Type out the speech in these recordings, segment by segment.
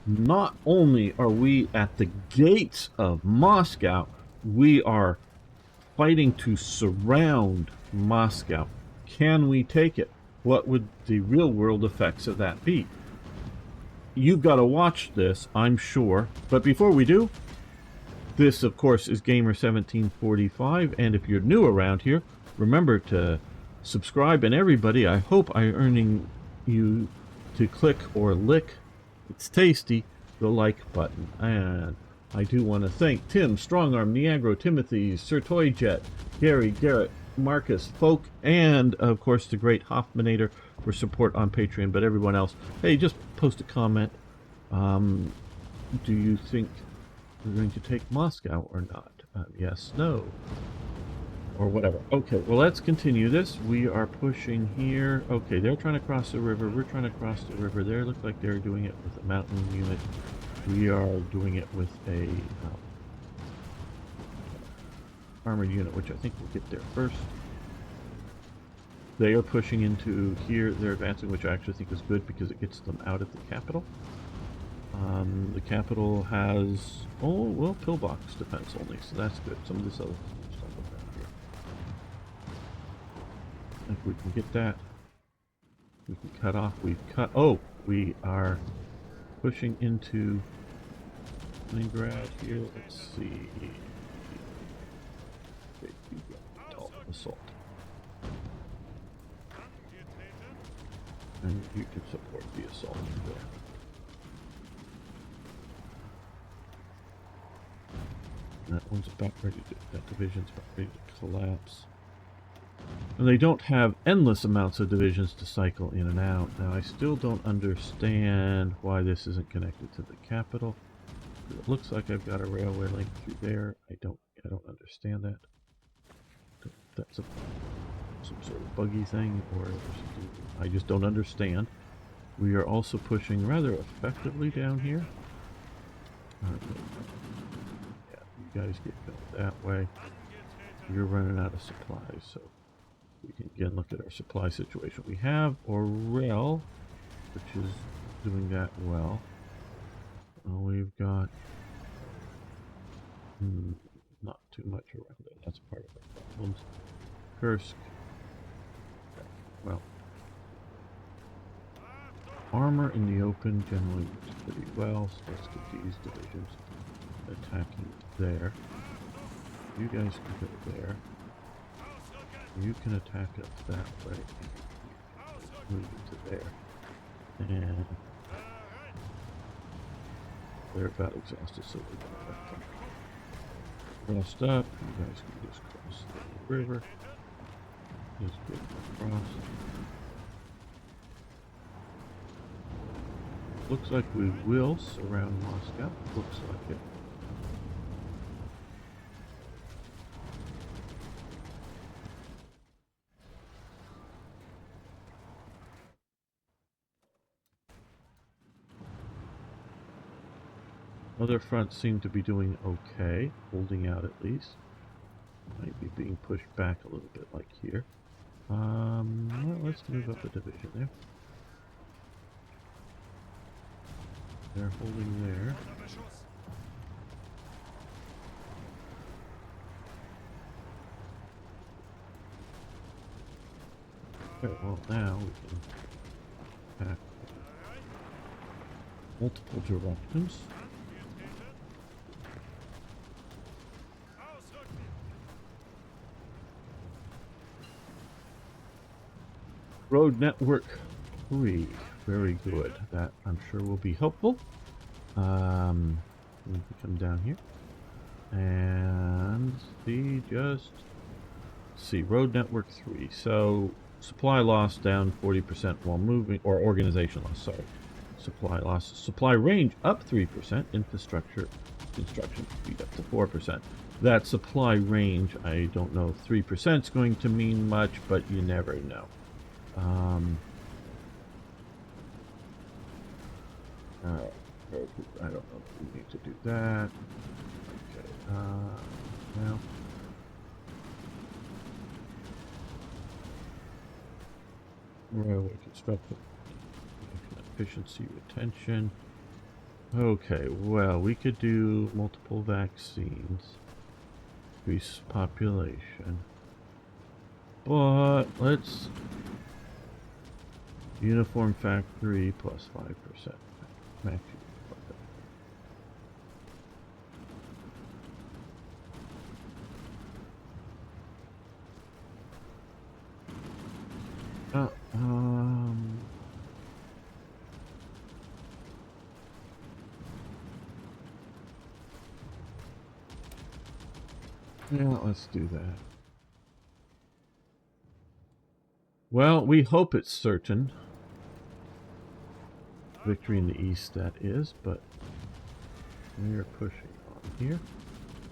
not only are we at the gates of Moscow, we are fighting to surround Moscow. Can we take it? What would the real world effects of that be? You've got to watch this, I'm sure. But before we do, this, of course, is Gamer1745, and if you're new around here, remember to subscribe, and everybody, I hope I'm earning you to click or lick, it's tasty, the like button. And I do want to thank Tim, Strongarm, Niagro, Timothy, Sir Toyjet, Gary, Garrett, Marcus, Folk, and of course the great Hoffmanator for support on Patreon. But everyone else, hey, just post a comment. Do you think we're going to take Moscow or not? Yes, no, or whatever. Okay, well, let's continue this. We are pushing here. Okay, they're trying to cross the river. We're trying to cross the river. They look like they're doing it with a mountain unit. We are doing it with a armored unit, which I think will get there first. They are pushing into here. They're advancing, which I actually think is good because it gets them out of the capital. The capital has, oh, well, pillbox defense only, so that's good. Some of this other stuff around here. If we can get that, we can cut off. We've cut, oh, we are pushing into Leningrad here. Let's see. Assault. And you can support the assault there. That one's about ready to, that division's about ready to collapse. And they don't have endless amounts of divisions to cycle in and out. Now, I still don't understand why this isn't connected to the capital. It looks like I've got a railway link through there. I don't understand that. That's some sort of buggy thing, or I just don't understand. We are also pushing rather effectively down here. Yeah, you guys get going that way. You're running out of supplies, so we can again look at our supply situation. We have Orel, which is doing that well. We've got not too much around it. That's part of our problems. Kursk. Well, armor in the open generally works pretty well, so let's get these divisions attacking there. You guys can go there. You can attack us that way. Move it to there. And they're about exhausted, so we're going to let them rest up. You guys can just cross the river. Just get across. Looks like we will surround Moscow. Looks like it. Other fronts seem to be doing okay, holding out at least. Might be being pushed back a little bit like here. Well, let's move up a division there. They're holding there. Okay, well now we can attack multiple directions. Road network 3, very good. That I'm sure will be helpful. We can come down here and see road network 3. So supply loss down 40% while moving, or organization loss. Sorry, supply loss. Supply range up 3%. Infrastructure construction speed up to 4%. That supply range, I don't know if 3% is going to mean much, but you never know. I don't know if we need to do that. Okay, now. Railway construction, efficiency, retention. Okay, well, we could do multiple vaccines. Increase population. But let's uniform factory plus 5%. Max. Uh, um, yeah, let's do that. Well, we hope it's certain. Victory in the east, that is, but we are pushing on here.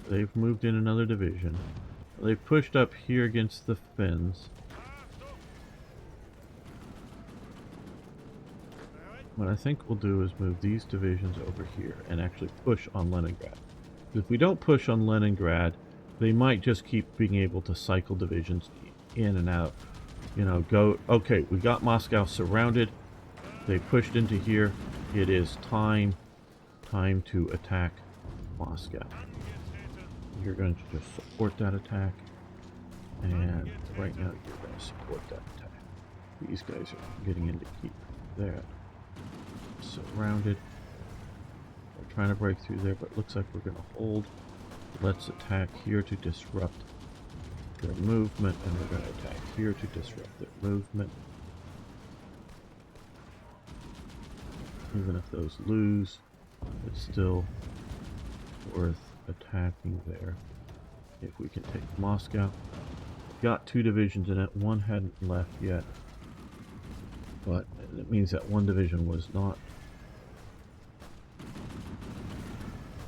They've moved in another division. They've pushed up here against the Finns. What I think we'll do is move these divisions over here and actually push on Leningrad. If we don't push on Leningrad, they might just keep being able to cycle divisions in and out. You know, go, okay, we got Moscow surrounded. They pushed into here. It is time to attack Moscow. You're going to just support that attack. And right now you're going to support that attack. These guys are getting into keep. There. Surrounded. We're trying to break through there, but it looks like we're going to hold. Let's attack here to disrupt their movement, and we're going to attack here to disrupt their movement. Even if those lose, it's still worth attacking there. If we can take Moscow. Got 2 divisions in it. One hadn't left yet. But it means that one division was not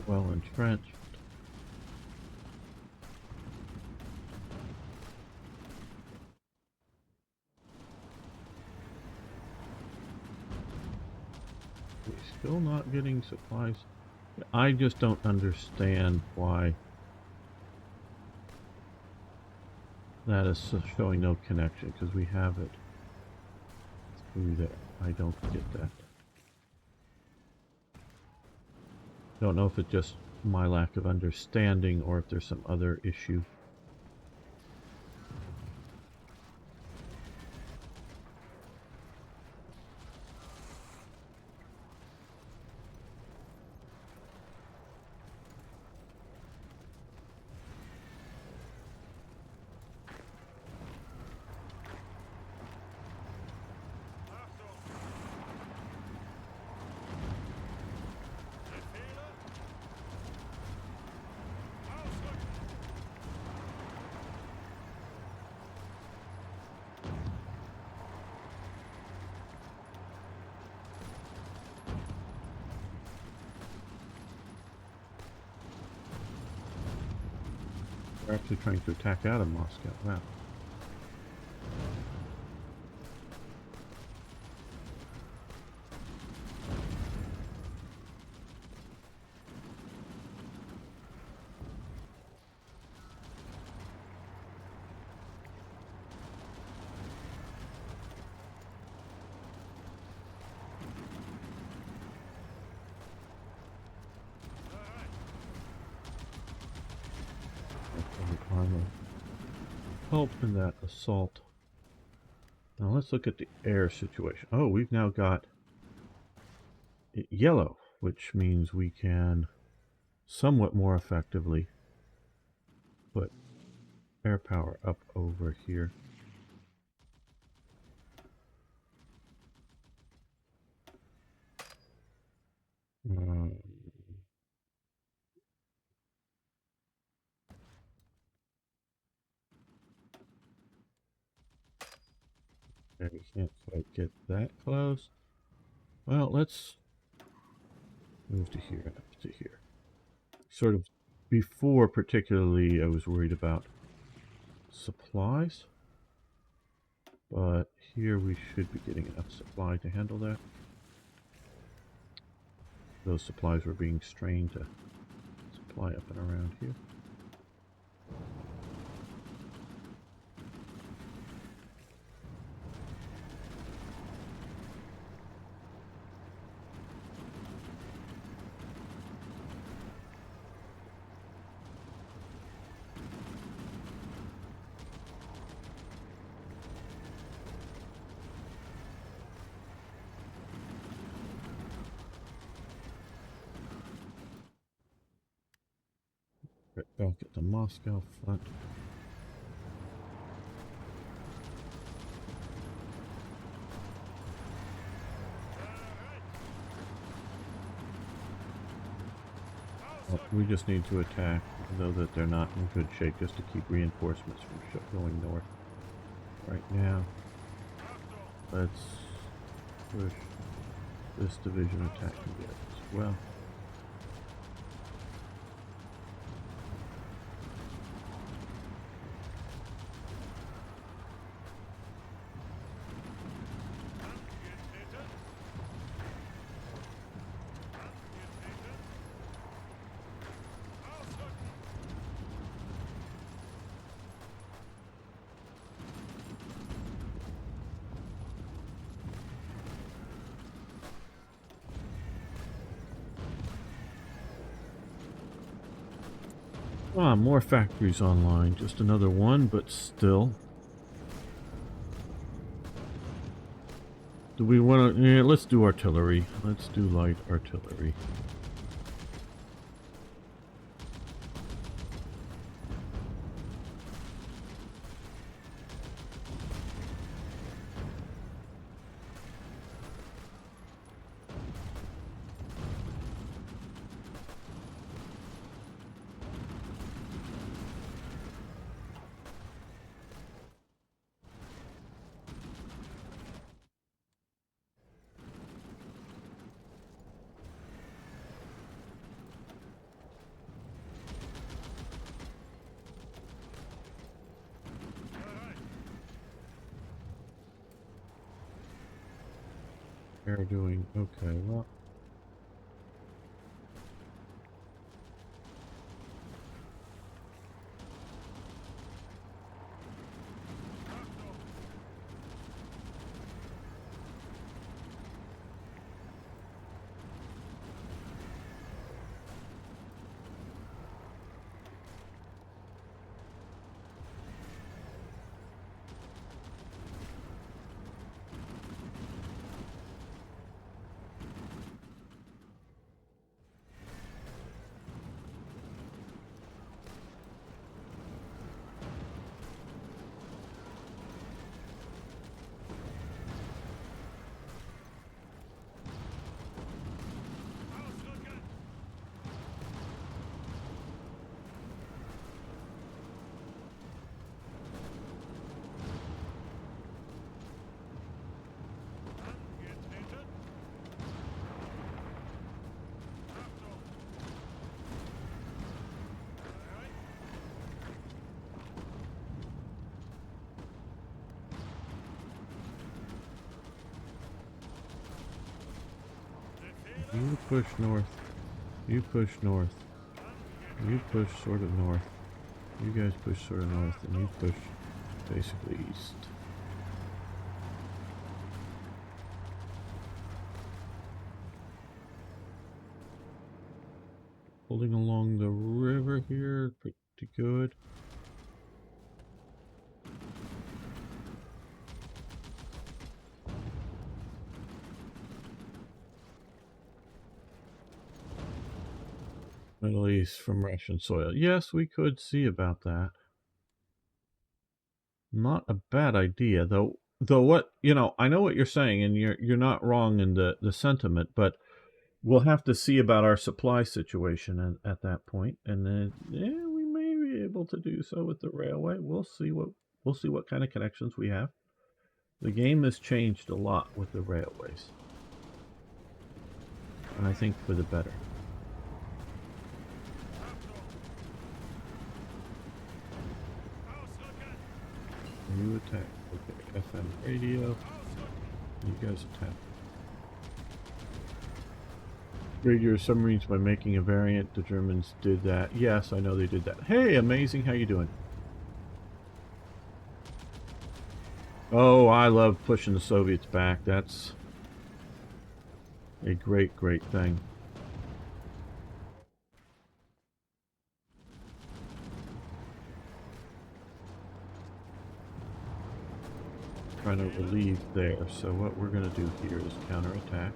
well entrenched. We're still not getting supplies. I just don't understand why that is showing no connection, because we have it through there. I don't get that. Don't know if it's just my lack of understanding or if there's some other issue. We're actually trying to attack out of Moscow. Wow. Help in that assault. Now let's look at the air situation. Oh, we've now got it yellow, which means we can somewhat more effectively put air power up over here. Okay, we can't quite get that close. Well, let's move to here, up to here. Sort of before, particularly, I was worried about supplies. But here we should be getting enough supply to handle that. Those supplies were being strained to supply up and around here. Back at the Moscow front. Well, we just need to attack, though that they're not in good shape, just to keep reinforcements from going north. Right now, let's push this division attacking it as well. Ah, more factories online. Just another one, but still. Do we want to... Yeah, let's do artillery. Let's do light artillery. They're doing okay. Well, you push north. You push north. You push sort of north. You guys push sort of north, and you push basically east. Holding along the river here, pretty good. Middle East from Russian soil. Yes, we could see about that. Not a bad idea, though. Though what, I know what you're saying, and you're not wrong in the sentiment, but we'll have to see about our supply situation at that point, and then yeah, we may be able to do so with the railway. We'll see what kind of connections we have. The game has changed a lot with the railways, and I think for the better. You attack. Okay, FM radio. You guys attack. Raid your submarines by making a variant. The Germans did that. Yes, I know they did that. Hey, amazing. How you doing? Oh, I love pushing the Soviets back. That's a great, great thing. Trying to relieve there. So what we're going to do here is counterattack.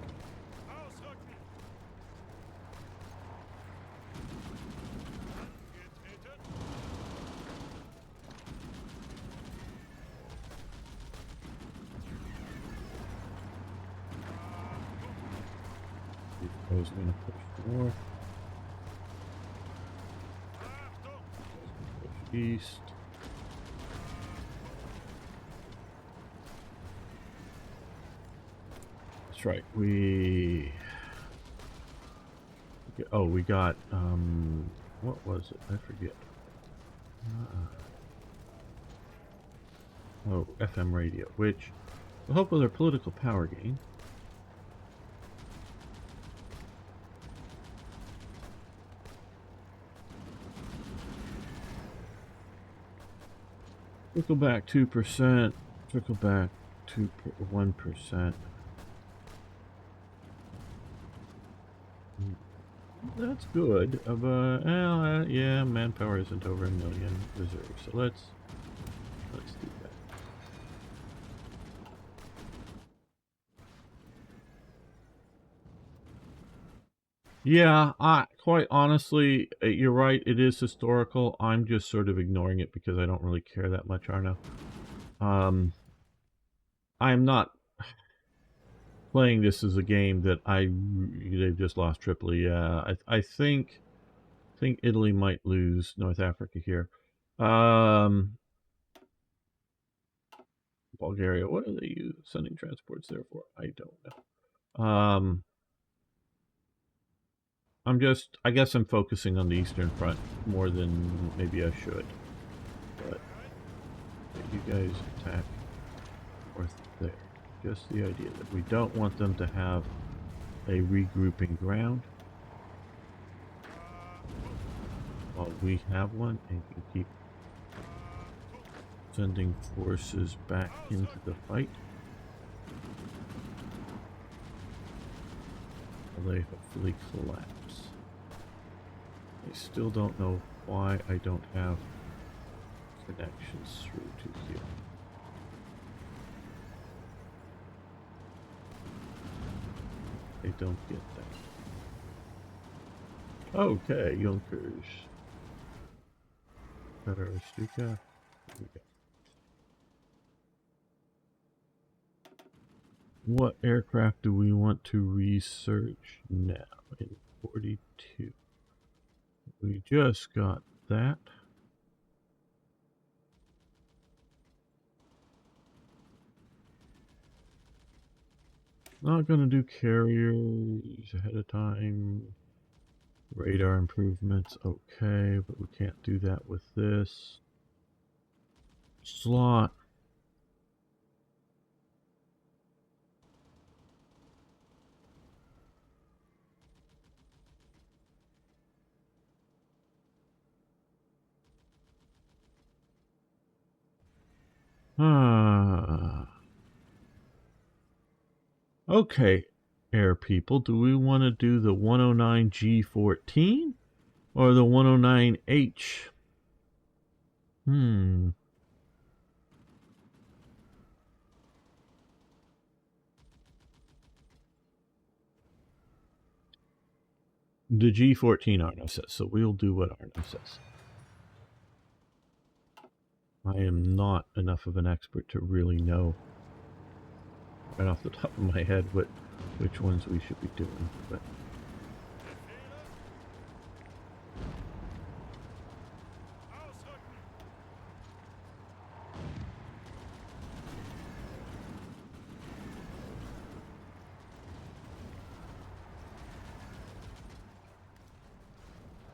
Those are going to push north. Push east. That's right. We got what was it? I forget. FM radio, which will help with our political power gain. Trickle back 2%. Trickle back 1%. That's good. Yeah, manpower isn't over 1 million reserves, so let's do that. Yeah, quite honestly, you're right. It is historical. I'm just sort of ignoring it because I don't really care that much, Arno. I'm not playing this as a game that they've just lost Tripoli. Yeah, I think Italy might lose North Africa here. Bulgaria, what are they sending transports there for? I don't know. I guess I'm focusing on the Eastern Front more than maybe I should. But you guys attack north there. Just the idea that we don't want them to have a regrouping ground. Well, we have one and can keep sending forces back into the fight. They hopefully collapse. I still don't know why I don't have connections through to here. I don't get that. Okay, Junkers. Better Stuka. Here we go. What aircraft do we want to research now in 42? We just got that. Not going to do carriers ahead of time. Radar improvements, okay, but we can't do that with this. Slot. Okay, air people, do we want to do the 109G14 or the 109H? The G14 Arno says, so we'll do what Arno says. I am not enough of an expert to really know right off the top of my head which ones we should be doing, but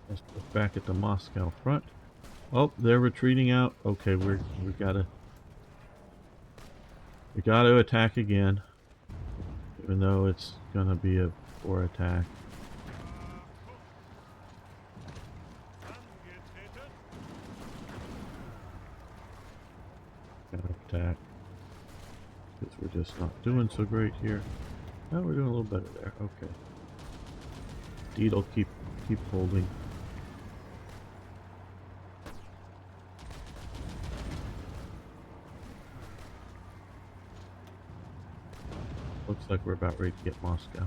let's look back at the Moscow front. Oh, they're retreating out. Okay, we gotta attack again, even though it's gonna be a poor attack. Attack, because we're just not doing so great here. No, we're doing a little better there. Okay, Deed'll keep holding. Looks like we're about ready to get Moscow.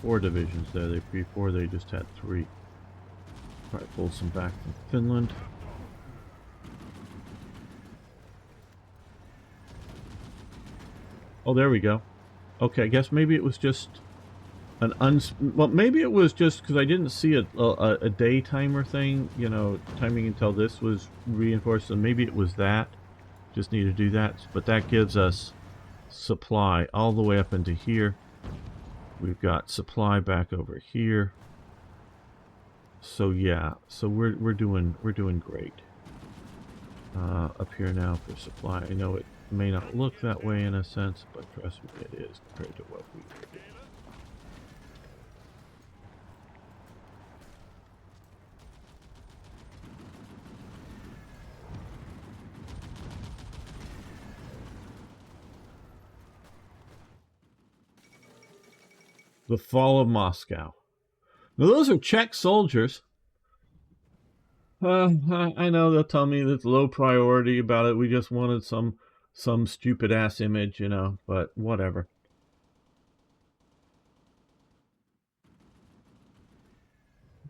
4 divisions there. Before they just had 3. Try to pull some back from Finland. Oh, there we go. Okay, I guess maybe it was just an well, maybe it was just because I didn't see a day timer thing, you know, timing until this was reinforced, and maybe it was that. Just need to do that, but that gives us supply all the way up into here. We've got supply back over here. So yeah, so we're doing great up here now for supply. I know it may not look that way in a sense, but trust me, it is compared to what we were doing. The fall of Moscow. Now those are Czech soldiers. I know they'll tell me that's low priority about it. We just wanted some stupid ass image, you know, but whatever.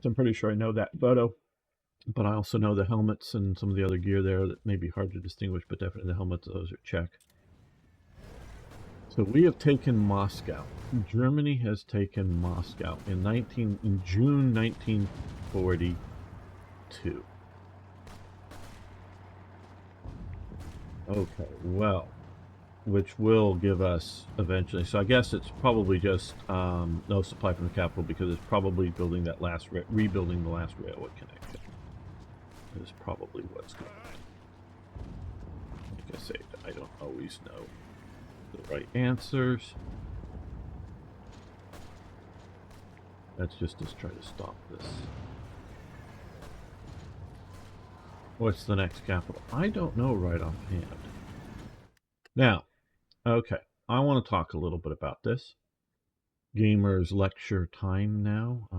I'm pretty sure I know that photo, but I also know the helmets and some of the other gear there that may be hard to distinguish, but definitely the helmets, those are Czech. So we have taken Moscow. Germany has taken Moscow in June 1942. Okay, well, which will give us eventually. So I guess it's probably just no supply from the capital because it's probably building that last rebuilding the last railway connection. Is probably what's going on. Like I say, I don't always know the right answers. Let's just try to stop this. What's the next capital? I don't know right offhand. Now, okay, I want to talk a little bit about this. Gamers lecture time now,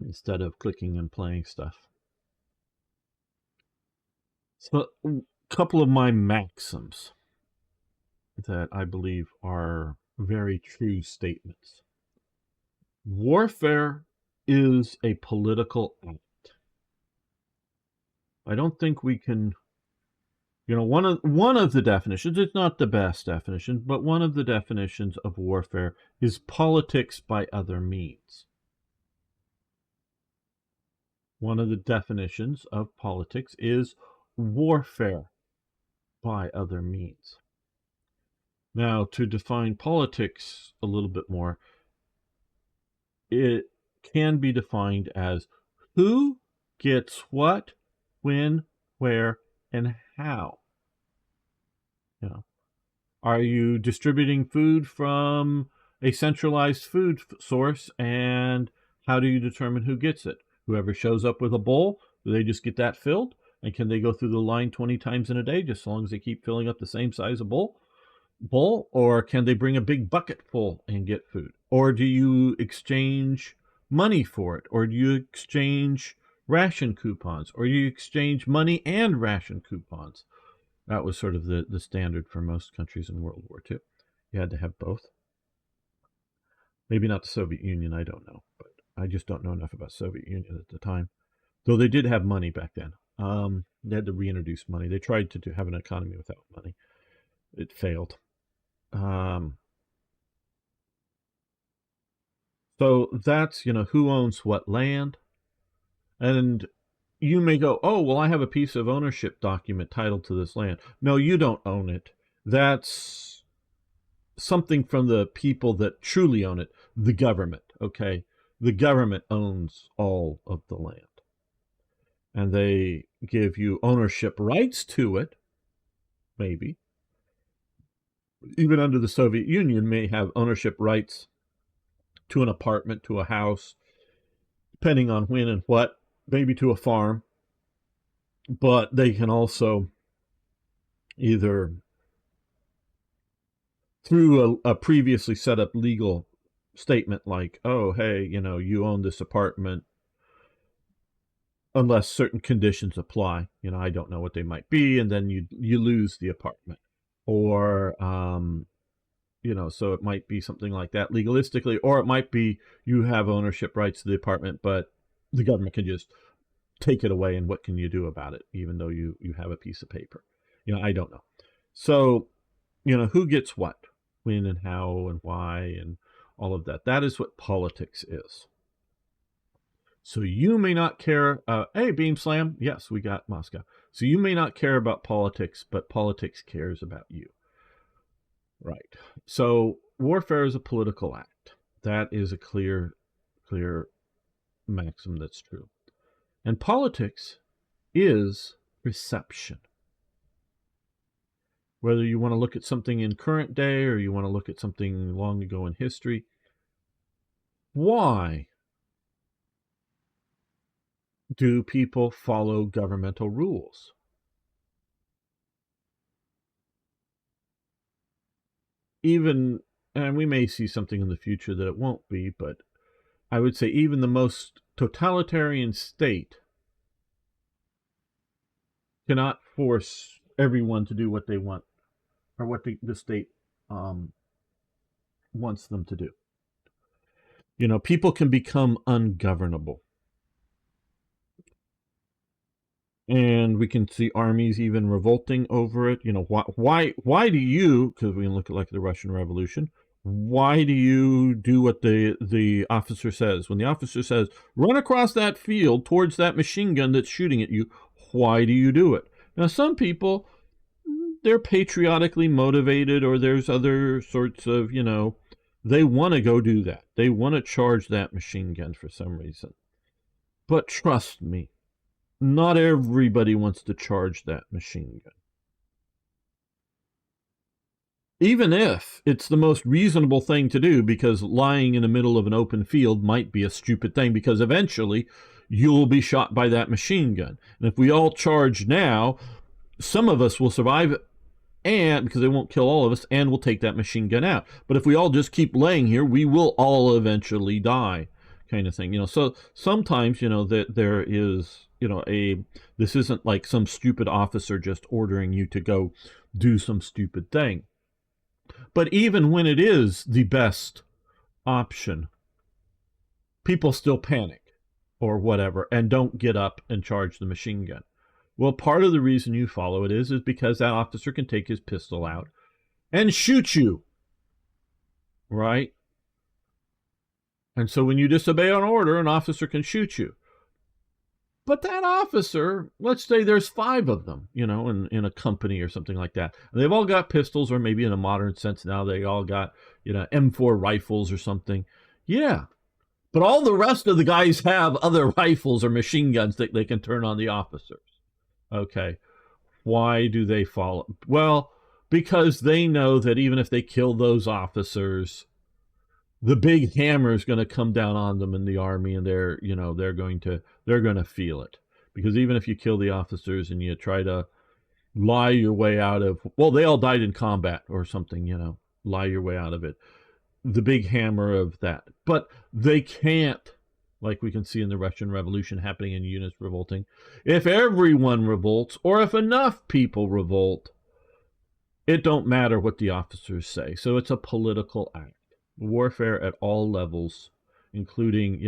instead of clicking and playing stuff. So, a couple of my maxims that I believe are very true statements. Warfare is a political act. I don't think we can, you know, one of the definitions, it's not the best definition, but one of the definitions of warfare is politics by other means. One of the definitions of politics is warfare by other means. Now, to define politics a little bit more, it can be defined as who gets what, when, where, and how. You know, are you distributing food from a centralized food source, and how do you determine who gets it? Whoever shows up with a bowl, do they just get that filled? And can they go through the line 20 times in a day just as long as they keep filling up the same size of bowl? Or can they bring a big bucket full and get food? Or do you exchange money for it? Or do you exchange ration coupons? Or do you exchange money and ration coupons? That was sort of the standard for most countries in World War II. You had to have both. Maybe not the Soviet Union, I don't know. But I just don't know enough about Soviet Union at the time. Though they did have money back then. They had to reintroduce money. They tried to have an economy without money. It failed. So that's, you know, who owns what land. And you may go, oh, well, I have a piece of ownership document titled to this land. No, you don't own it. That's something from the people that truly own it, the government, okay? The government owns all of the land. And they give you ownership rights to it, maybe. Even under the Soviet Union, may have ownership rights to an apartment, to a house, depending on when and what, maybe to a farm. But they can also either through a previously set up legal statement like, oh, hey, you know, you own this apartment unless certain conditions apply. You know, I don't know what they might be, and then you lose the apartment. Or So it might be something like that legalistically, or it might be you have ownership rights to the apartment, but the government can just take it away, and what can you do about it, even though you have a piece of paper? I don't know. So, who gets what, when and how and why and all of that. That is what politics is. So you may not care. Hey, Beam Slam. Yes, we got Moscow. So you may not care about politics, but politics cares about you. Right. So warfare is a political act. That is a clear maxim that's true. And politics is perception. Whether you want to look at something in current day or you want to look at something long ago in history, why do people follow governmental rules? Even, and we may see something in the future that it won't be, but I would say even the most totalitarian state cannot force everyone to do what they want, or what the state wants them to do. People can become ungovernable. And we can see armies even revolting over it. Why do you, because we can look at like the Russian Revolution, why do you do what the officer says? When the officer says, run across that field towards that machine gun that's shooting at you, why do you do it? Now, some people, they're patriotically motivated, or there's other sorts of, they want to go do that. They want to charge that machine gun for some reason. But trust me, not everybody wants to charge that machine gun. Even if it's the most reasonable thing to do, because lying in the middle of an open field might be a stupid thing, because eventually you'll be shot by that machine gun. And if we all charge now, some of us will survive, and because they won't kill all of us, and we'll take that machine gun out. But if we all just keep laying here, we will all eventually die, kind of thing. So sometimes, that there is, this isn't like some stupid officer just ordering you to go do some stupid thing. But even when it is the best option, people still panic or whatever and don't get up and charge the machine gun. Well, part of the reason you follow it is because that officer can take his pistol out and shoot you, right? And so when you disobey an order, an officer can shoot you. But that officer, let's say there's 5 of them, in a company or something like that. And they've all got pistols, or maybe in a modern sense now they all got, M4 rifles or something. Yeah. But all the rest of the guys have other rifles or machine guns that they can turn on the officers. Okay. Why do they follow? Well, because they know that even if they kill those officers, the big hammer is going to come down on them in the army, and they're going to feel it. Because even if you kill the officers and you try to lie your way out of, well, they all died in combat or something, lie your way out of it, the big hammer of that. But they can't, like we can see in the Russian Revolution happening in units revolting. If everyone revolts, or if enough people revolt, it don't matter what the officers say. So it's a political act. Warfare at all levels, including,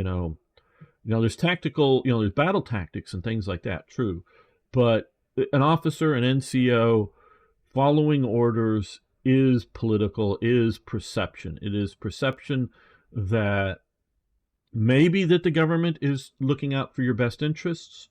there's tactical, there's battle tactics and things like that, true. But an officer, an NCO, following orders is political, is perception. It is perception that maybe that the government is looking out for your best interests.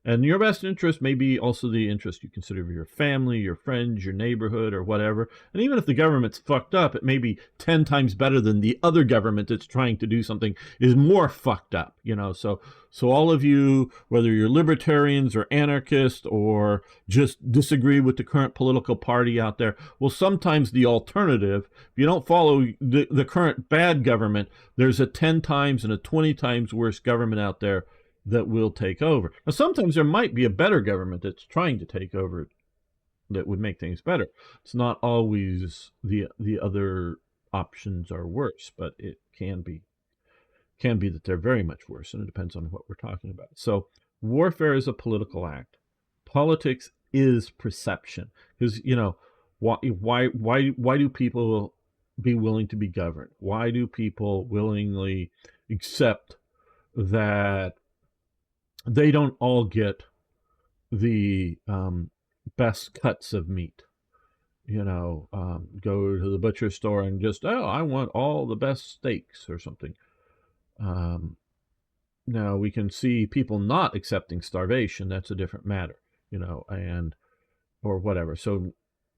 And your best interest may be also the interest you consider of your family, your friends, your neighborhood, or whatever. And even if the government's fucked up, it may be 10 times better than the other government that's trying to do something is more fucked up, So all of you, whether you're libertarians or anarchists or just disagree with the current political party out there, well, sometimes the alternative, if you don't follow the current bad government, there's a 10 times and a 20 times worse government out there that will take over. Now, sometimes there might be a better government that's trying to take over that would make things better. It's not always the other options are worse, but it can be that they're very much worse, and it depends on what we're talking about. So warfare is a political act. Politics is perception, because why do people be willing to be governed? Why do people willingly accept that they don't all get the best cuts of meat? Go to the butcher store and just, oh, I want all the best steaks or something. Um, Now we can see people not accepting starvation. That's a different matter, and or whatever. So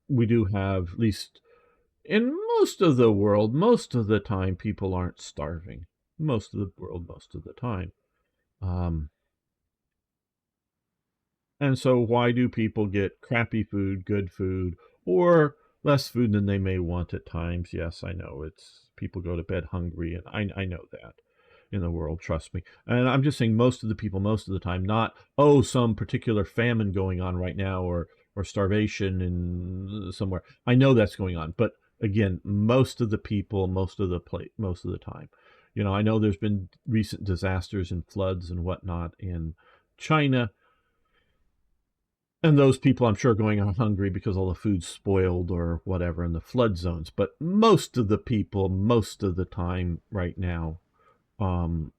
we do have, at least in most of the world, most of the time, people aren't starving. Most of the world, most of the time. Um, and so why do people get crappy food, good food, or less food than they may want at times? Yes, I know it's people go to bed hungry, and I know that in the world, trust me. And I'm just saying most of the people, most of the time, not, oh, some particular famine going on right now, or starvation in somewhere. I know that's going on, but again, most of the people, most of the time. I know there's been recent disasters and floods and whatnot in China, and those people, I'm sure, going hungry because all the food's spoiled or whatever in the flood zones. But most of the people, most of the time right now, um,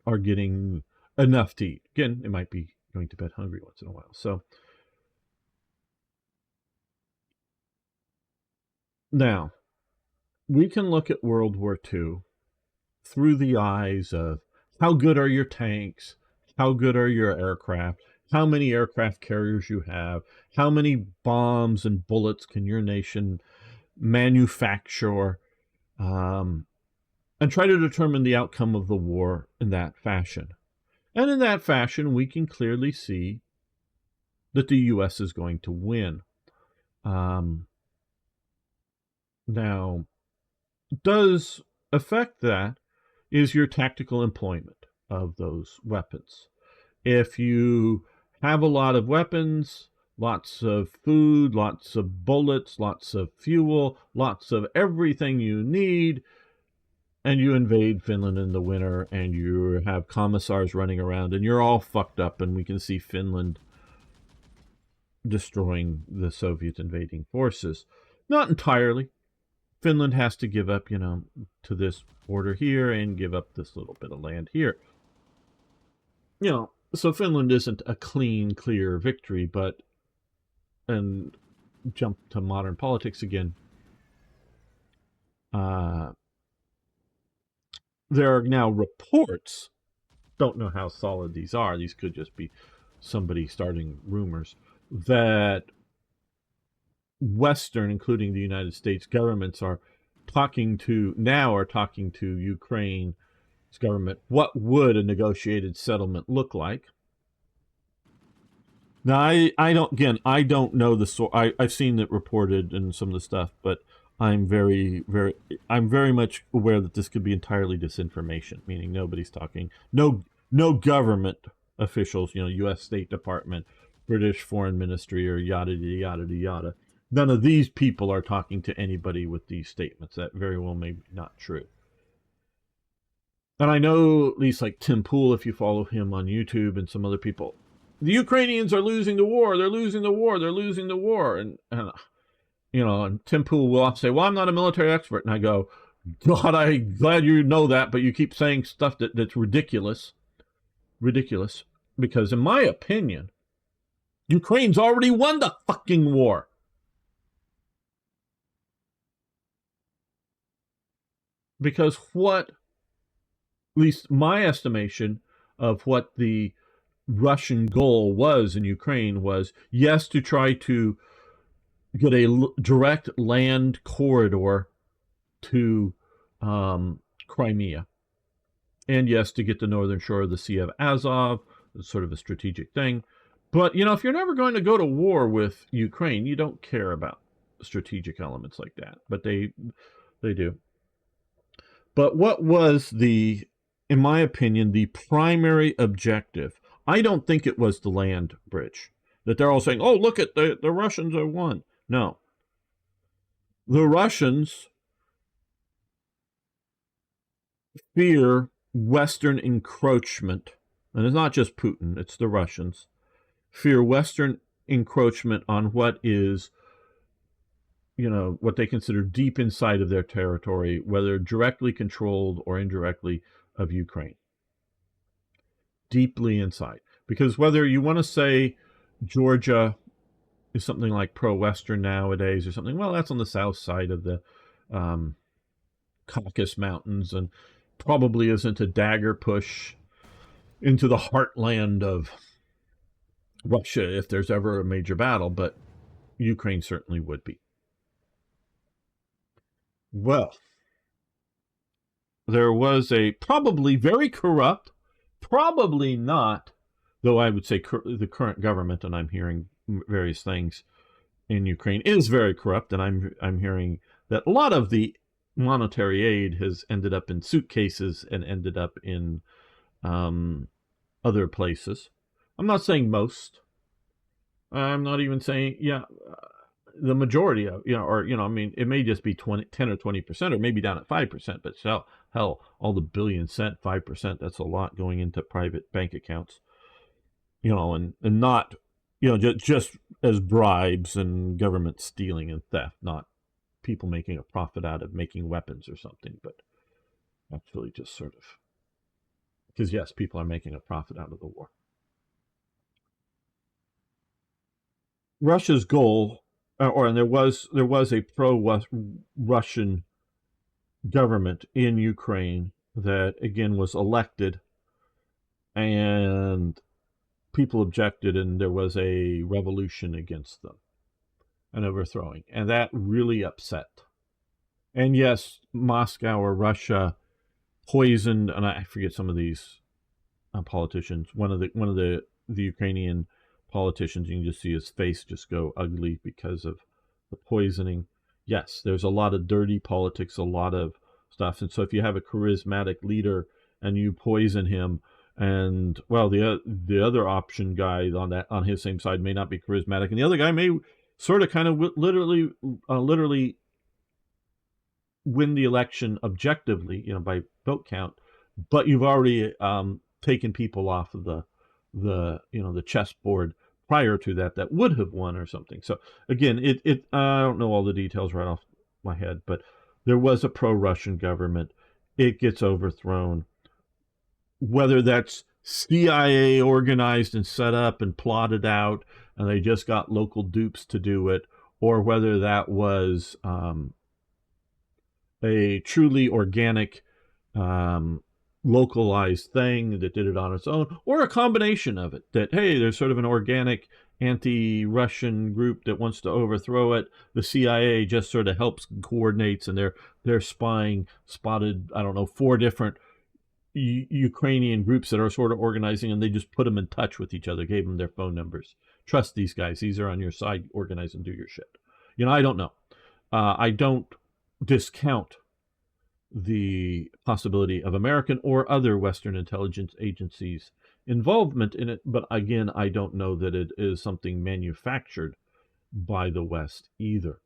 are getting enough to eat. Again, they might be going to bed hungry once in a while. So now we can look at World War II through the eyes of how good are your tanks, how good are your aircraft, how many aircraft carriers you have, how many bombs and bullets can your nation manufacture, um, and try to determine the outcome of the war in that fashion. And in that fashion, we can clearly see that the U.S. is going to win. Um, Now, does affect that is your tactical employment of those weapons. If you have a lot of weapons, lots of food, lots of bullets, lots of fuel, lots of everything you need, and you invade Finland in the winter and you have commissars running around and you're all fucked up, and we can see Finland destroying the Soviet invading forces. Not entirely. Finland has to give up, to this border here and give up this little bit of land here. So Finland isn't a clean, clear victory, but, and jump to modern politics again, uh, there are now reports, don't know how solid these are, these could just be somebody starting rumors, that Western, including the United States governments, are talking to Ukraine's government. What would a negotiated settlement look like? Now, I don't know the source. I've seen it reported in some of the stuff, but I'm very much aware that this could be entirely disinformation, meaning nobody's talking, no government officials, U.S. State Department, British Foreign Ministry, or yada yada yada. None of these people are talking to anybody with these statements. That very well may be not true. And I know, at least like Tim Pool, if you follow him on YouTube, and some other people, the Ukrainians are losing the war. They're losing the war. They're losing the war. And Tim Pool will often say, well, I'm not a military expert. And I go, God, I'm glad you know that, but you keep saying stuff that's ridiculous. Ridiculous. Because in my opinion, Ukraine's already won the fucking war. Because what, at least my estimation of what the Russian goal was in Ukraine was, yes, to try to get a direct land corridor to Crimea, and yes, to get the northern shore of the Sea of Azov. It's sort of a strategic thing. But if you're never going to go to war with Ukraine, you don't care about strategic elements like that. But they do. But what was in my opinion, the primary objective? I don't think it was the land bridge. That they're all saying, oh, look at the Russians have won. No. The Russians fear Western encroachment, and it's not just Putin, it's the Russians, fear Western encroachment on what is, what they consider deep inside of their territory, whether directly controlled or indirectly of Ukraine. Deeply inside. Because whether you want to say Georgia is something like pro-Western nowadays or something, well, that's on the south side of the um, Caucasus Mountains and probably isn't a dagger push into the heartland of Russia if there's ever a major battle, but Ukraine certainly would be. Well, there was a probably very corrupt, probably not, though I would say the current government, and I'm hearing various things in Ukraine, is very corrupt, and I'm hearing that a lot of the monetary aid has ended up in suitcases and ended up in other places. I'm not saying most. I'm not even saying the majority of or I mean it may just be 10 or 20% or maybe down at 5%, but hell, all the billion cent 5%, that's a lot going into private bank accounts, and not just as bribes and government stealing and theft, not people making a profit out of making weapons or something, but actually just sort of because yes, people are making a profit out of the war. Russia's goal, and there was a pro-Russian government in Ukraine that again was elected, and people objected, and there was a revolution against them, an overthrowing, and that really upset. And yes, Moscow or Russia poisoned, and I forget some of these politicians. One of the Ukrainian politicians, you can just see his face just go ugly because of the poisoning. Yes, there's a lot of dirty politics, a lot of stuff, and so if you have a charismatic leader and you poison him, and well, the other option guy on his same side may not be charismatic, and the other guy may sort of kind of literally win the election objectively, by vote count, but you've already taken people off of the chessboard prior to that would have won or something. So again, it I don't know all the details right off my head, but there was a pro-Russian government. It gets overthrown. Whether that's CIA organized and set up and plotted out, and they just got local dupes to do it, or whether that was a truly organic, localized thing that did it on its own, or a combination of it. That hey, there's sort of an organic anti-Russian group that wants to overthrow it. The CIA just sort of helps, coordinates, and they're spying, spotted, I don't know, 4 different Ukrainian groups that are sort of organizing, and they just put them in touch with each other, gave them their phone numbers. Trust these guys; these are on your side. Organize and do your shit. I don't know. I don't discount the possibility of American or other Western intelligence agencies' involvement in it, but again, I don't know that it is something manufactured by the West either.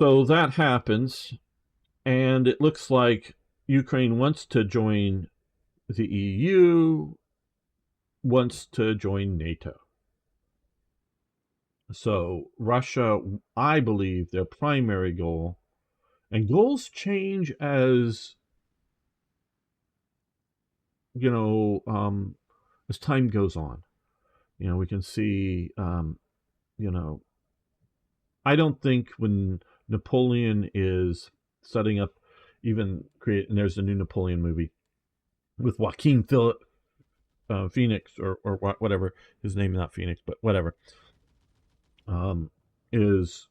So that happens, and it looks like Ukraine wants to join the EU, wants to join NATO. So Russia, I believe, their primary goal, and goals change as as time goes on. We can see, I don't think when Napoleon is setting up, and there's a new Napoleon movie with Joaquin Phoenix, or whatever his name, not Phoenix, but whatever, is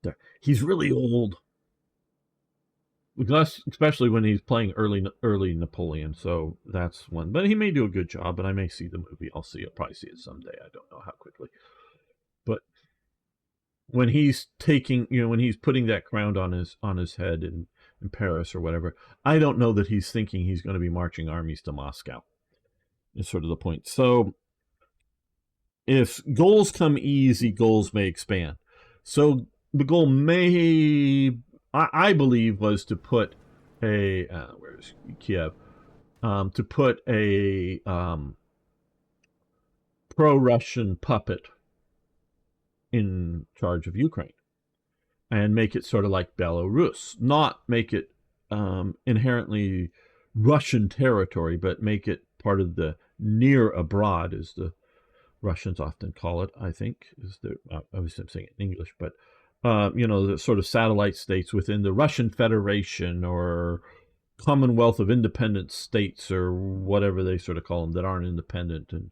there. He's really old, especially when he's playing early Napoleon. So that's one. But he may do a good job, and I may see the movie. I'll probably see it someday. I don't know how quickly. But when he's when he's putting that crown on his head in Paris or whatever, I don't know that he's thinking he's going to be marching armies to Moscow. Is sort of the point. So if goals come easy, goals may expand. So the goal I believe, was to put where's Kiev, to put a pro-Russian puppet in charge of Ukraine and make it sort of like Belarus, not make it inherently Russian territory, but make it part of the near abroad, as the Russians often call it. I think is the obviously I'm saying it in English, but the sort of satellite states within the Russian Federation or Commonwealth of Independent States or whatever they sort of call them that aren't independent and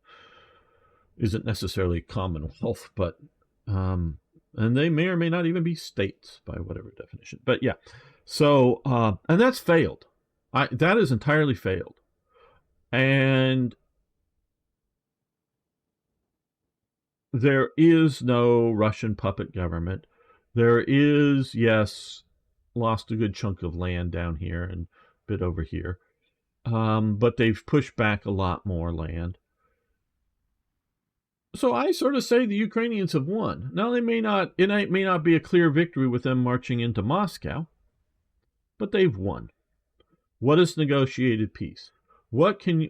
isn't necessarily Commonwealth, but and they may or may not even be states by whatever definition. But yeah, so and that's failed. That is entirely failed, and there is no Russian puppet government. There is, yes, lost a good chunk of land down here and a bit over here, but they've pushed back a lot more land. So I sort of say the Ukrainians have won. Now it may not be a clear victory with them marching into Moscow, but they've won. What is negotiated peace? What you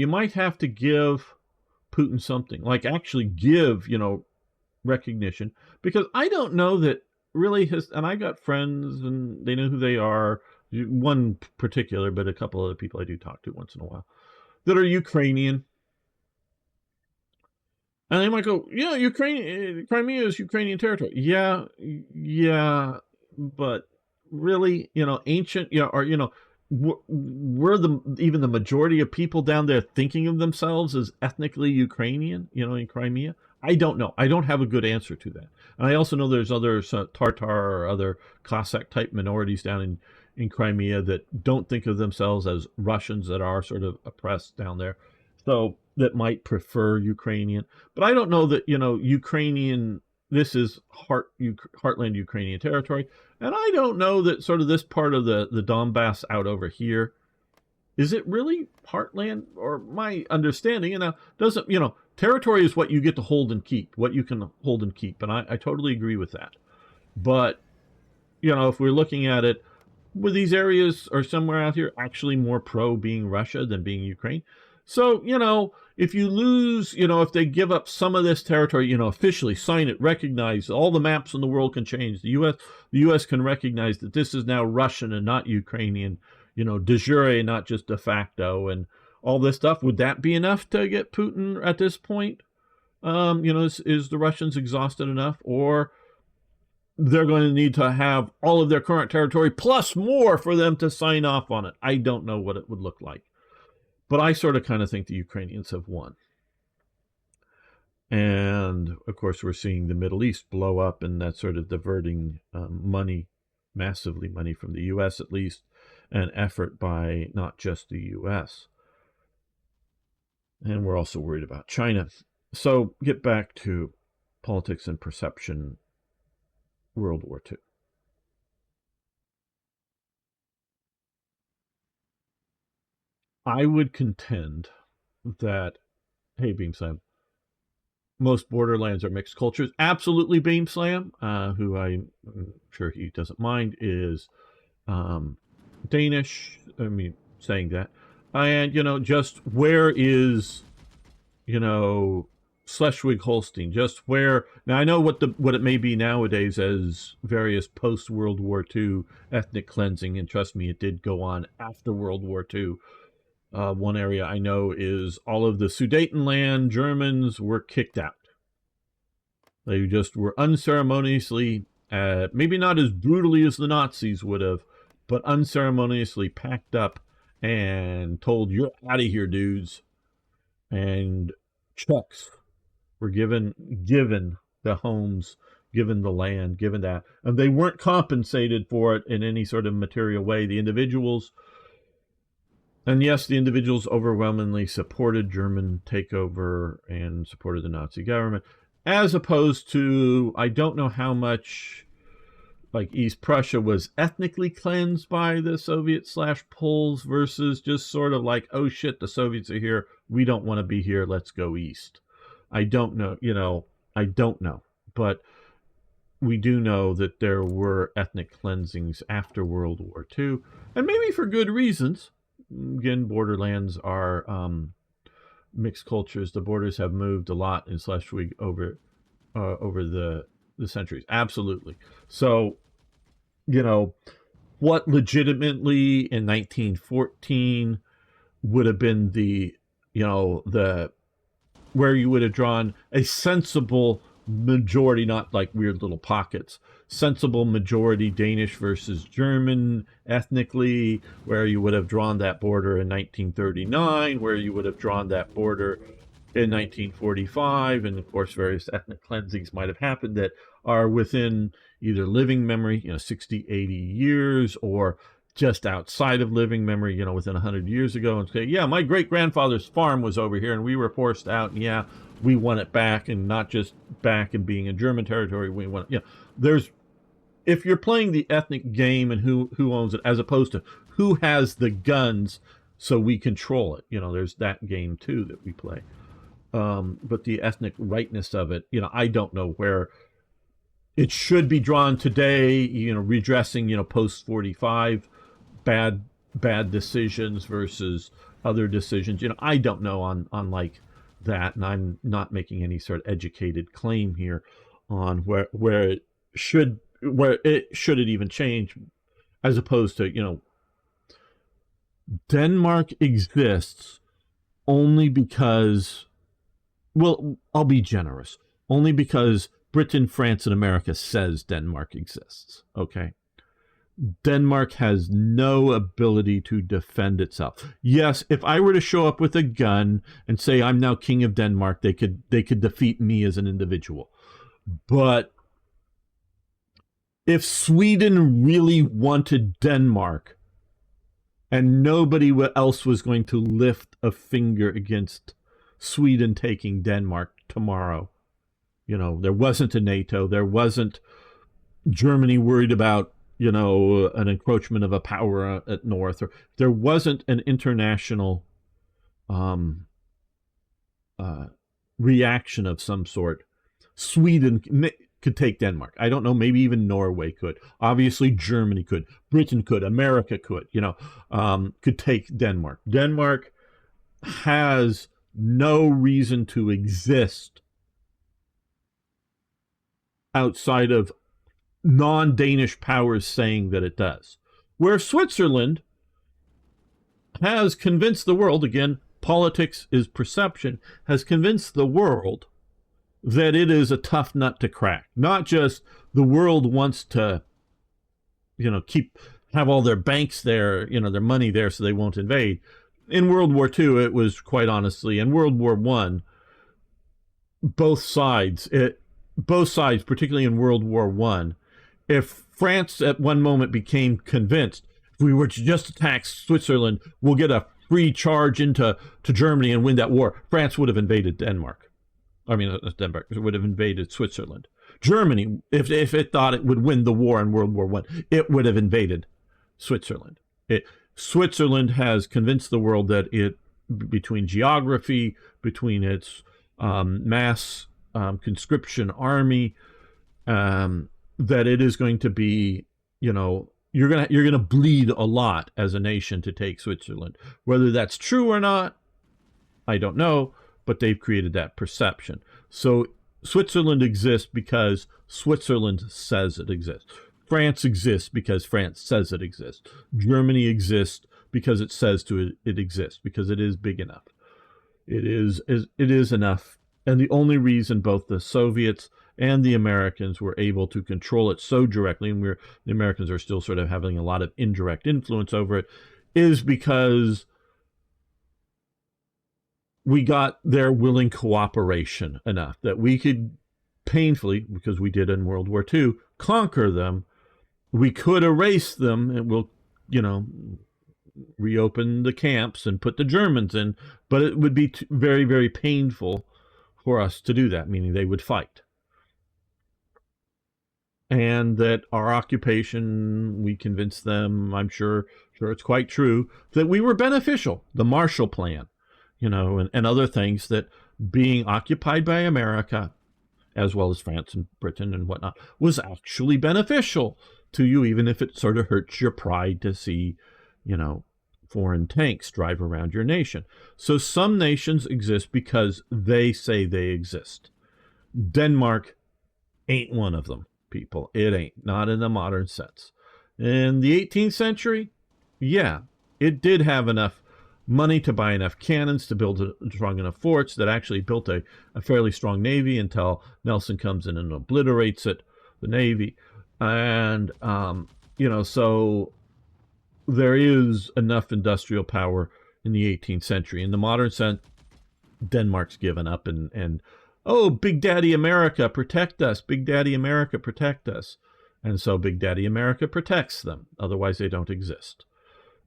might have to give Putin something, like actually give, recognition, because I don't know that really and I got friends and they know who they are, one particular, but a couple other people I do talk to once in a while that are Ukrainian. And they might go, yeah, Crimea is Ukrainian territory. Yeah, but really, ancient, or were even the majority of people down there thinking of themselves as ethnically Ukrainian, in Crimea? I don't know. I don't have a good answer to that. And I also know there's other Tartar or other Cossack type minorities down in Crimea that don't think of themselves as Russians, that are sort of oppressed down there. So that might prefer Ukrainian. But I don't know that, Ukrainian, this is heartland Ukrainian territory. And I don't know that sort of this part of the Donbass out over here, is it really heartland? Or my understanding, doesn't, territory is what you get to hold and keep, what you can hold and keep. And I totally agree with that. But, if we're looking at it, were these areas or somewhere out here actually more pro being Russia than being Ukraine? So, if you lose, if they give up some of this territory, officially sign it, recognize all the maps in the world can change. The U.S. can recognize that this is now Russian and not Ukrainian, de jure, not just de facto, and all this stuff. Would that be enough to get Putin at this point? Is the Russians exhausted enough, or they're going to need to have all of their current territory plus more for them to sign off on it? I don't know what it would look like. But I sort of kind of think the Ukrainians have won. And, of course, we're seeing the Middle East blow up, and that's sort of diverting massively money from the U.S. at least, an effort by not just the U.S. And we're also worried about China. So get back to politics and perception, World War II. I would contend that, hey, Beam Slam, most borderlands are mixed cultures. Absolutely, Beam Slam, who I'm sure he doesn't mind, is Danish. I mean, saying that. And, just where is, Schleswig-Holstein? Just where? Now, I know what it may be nowadays as various post-World War II ethnic cleansing, and trust me, it did go on after World War II. One area I know is all of the Sudetenland Germans were kicked out. They just were unceremoniously, maybe not as brutally as the Nazis would have, but unceremoniously packed up and told, you're out of here, dudes. And checks were given the homes, given the land, given that. And they weren't compensated for it in any sort of material way. The individuals, and yes, the individuals overwhelmingly supported German takeover and supported the Nazi government, as opposed to, I don't know how much, like East Prussia was ethnically cleansed by the Soviet/Poles versus just sort of like, oh shit, the Soviets are here, we don't want to be here, let's go east. I don't know, I don't know. But we do know that there were ethnic cleansings after World War II, and maybe for good reasons. Again, borderlands are mixed cultures. The borders have moved a lot in Schleswig over the centuries. Absolutely. So, you know, what legitimately in 1914 would have been the where you would have drawn a sensible majority, not like weird little pockets, sensible majority Danish versus German ethnically, where you would have drawn that border in 1939, where you would have drawn that border in 1945, and of course various ethnic cleansings might have happened that are within either living memory, 60, 80 years, or just outside of living memory, within 100 years ago, and say, yeah, my great-grandfather's farm was over here and we were forced out, and yeah, we won it back, and not just back and being in German territory, we won it. There's, if you're playing the ethnic game and who owns it, as opposed to who has the guns so we control it, there's that game too that we play. But the ethnic rightness of it, I don't know where it should be drawn today, redressing, post 45 bad decisions versus other decisions. I don't know on like that, and I'm not making any sort of educated claim here on where it should it even change, as opposed to, Denmark exists only because, well, I'll be generous, only because Britain, France, and America says Denmark exists. Okay. Denmark has no ability to defend itself. Yes, if I were to show up with a gun and say I'm now king of Denmark, they could defeat me as an individual. But if Sweden really wanted Denmark and nobody else was going to lift a finger against Sweden taking Denmark tomorrow, there wasn't a NATO, there wasn't Germany worried about an encroachment of a power at north, or there wasn't an international reaction of some sort, Sweden could take Denmark. I don't know, maybe even Norway could. Obviously, Germany could. Britain could. America could. Could take Denmark. Denmark has no reason to exist outside of non-Danish powers saying that it does. Where Switzerland has convinced the world, again, politics is perception, has convinced the world that it is a tough nut to crack. Not just the world wants to, have all their banks there, their money there so they won't invade. In World War II, it was quite honestly, in World War I, both sides, particularly in World War I, if France at one moment became convinced, if we were to just attack Switzerland, we'll get a free charge into Germany and win that war, France would have invaded Denmark. Denmark would have invaded Switzerland. Germany, if it thought it would win the war in World War I, it would have invaded Switzerland. Switzerland has convinced the world that between geography, between its mass conscription army, that it is going to be, you're gonna bleed a lot as a nation to take Switzerland. Whether that's true or not, I don't know, but they've created that perception. So Switzerland exists because Switzerland says it exists. France exists because France says it exists. Germany exists because it says it exists, because it is big enough. It is enough. And the only reason both the Soviets and the Americans were able to control it so directly, and the Americans are still sort of having a lot of indirect influence over it, is because we got their willing cooperation enough that we could painfully, because we did in World War II, conquer them. We could erase them, and we'll, reopen the camps and put the Germans in, but it would be very, very painful for us to do that, meaning they would fight. And that our occupation, we convinced them, I'm sure it's quite true, that we were beneficial. The Marshall Plan, and other things, that being occupied by America, as well as France and Britain and whatnot, was actually beneficial to you, even if it sort of hurts your pride to see, foreign tanks drive around your nation. So some nations exist because they say they exist. Denmark ain't one of them, people. It ain't. Not in the modern sense. In the 18th century, yeah, it did have enough money to buy enough cannons to build strong enough forts that actually built a fairly strong navy until Nelson comes in and obliterates it, the navy. And, so there is enough industrial power in the 18th century. In the modern sense, Denmark's given up and oh, Big Daddy America, protect us. Big Daddy America, protect us. And so Big Daddy America protects them. Otherwise, they don't exist.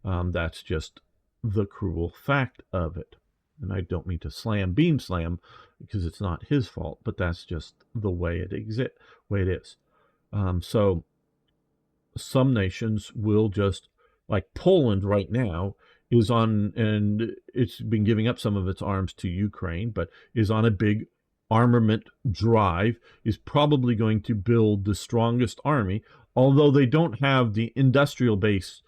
That's just the cruel fact of it. And I don't mean to beam slam, because it's not his fault, but that's just the way it is. So some nations will just, like Poland right now, is on, and it's been giving up some of its arms to Ukraine, but is on a big armament drive, is probably going to build the strongest army, although they don't have the industrial base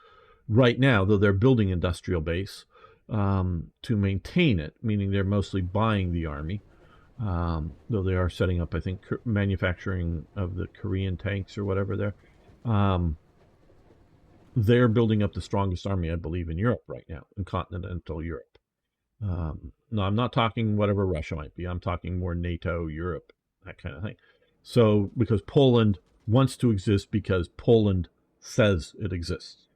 right now, though they're building industrial base to maintain it, meaning they're mostly buying the army, though they are setting up, I think, manufacturing of the Korean tanks or whatever there. They're building up the strongest army, I believe, in Europe right now, in continental Europe. No, I'm not talking whatever Russia might be. I'm talking more NATO, Europe, that kind of thing. So, because Poland wants to exist because Poland says it exists,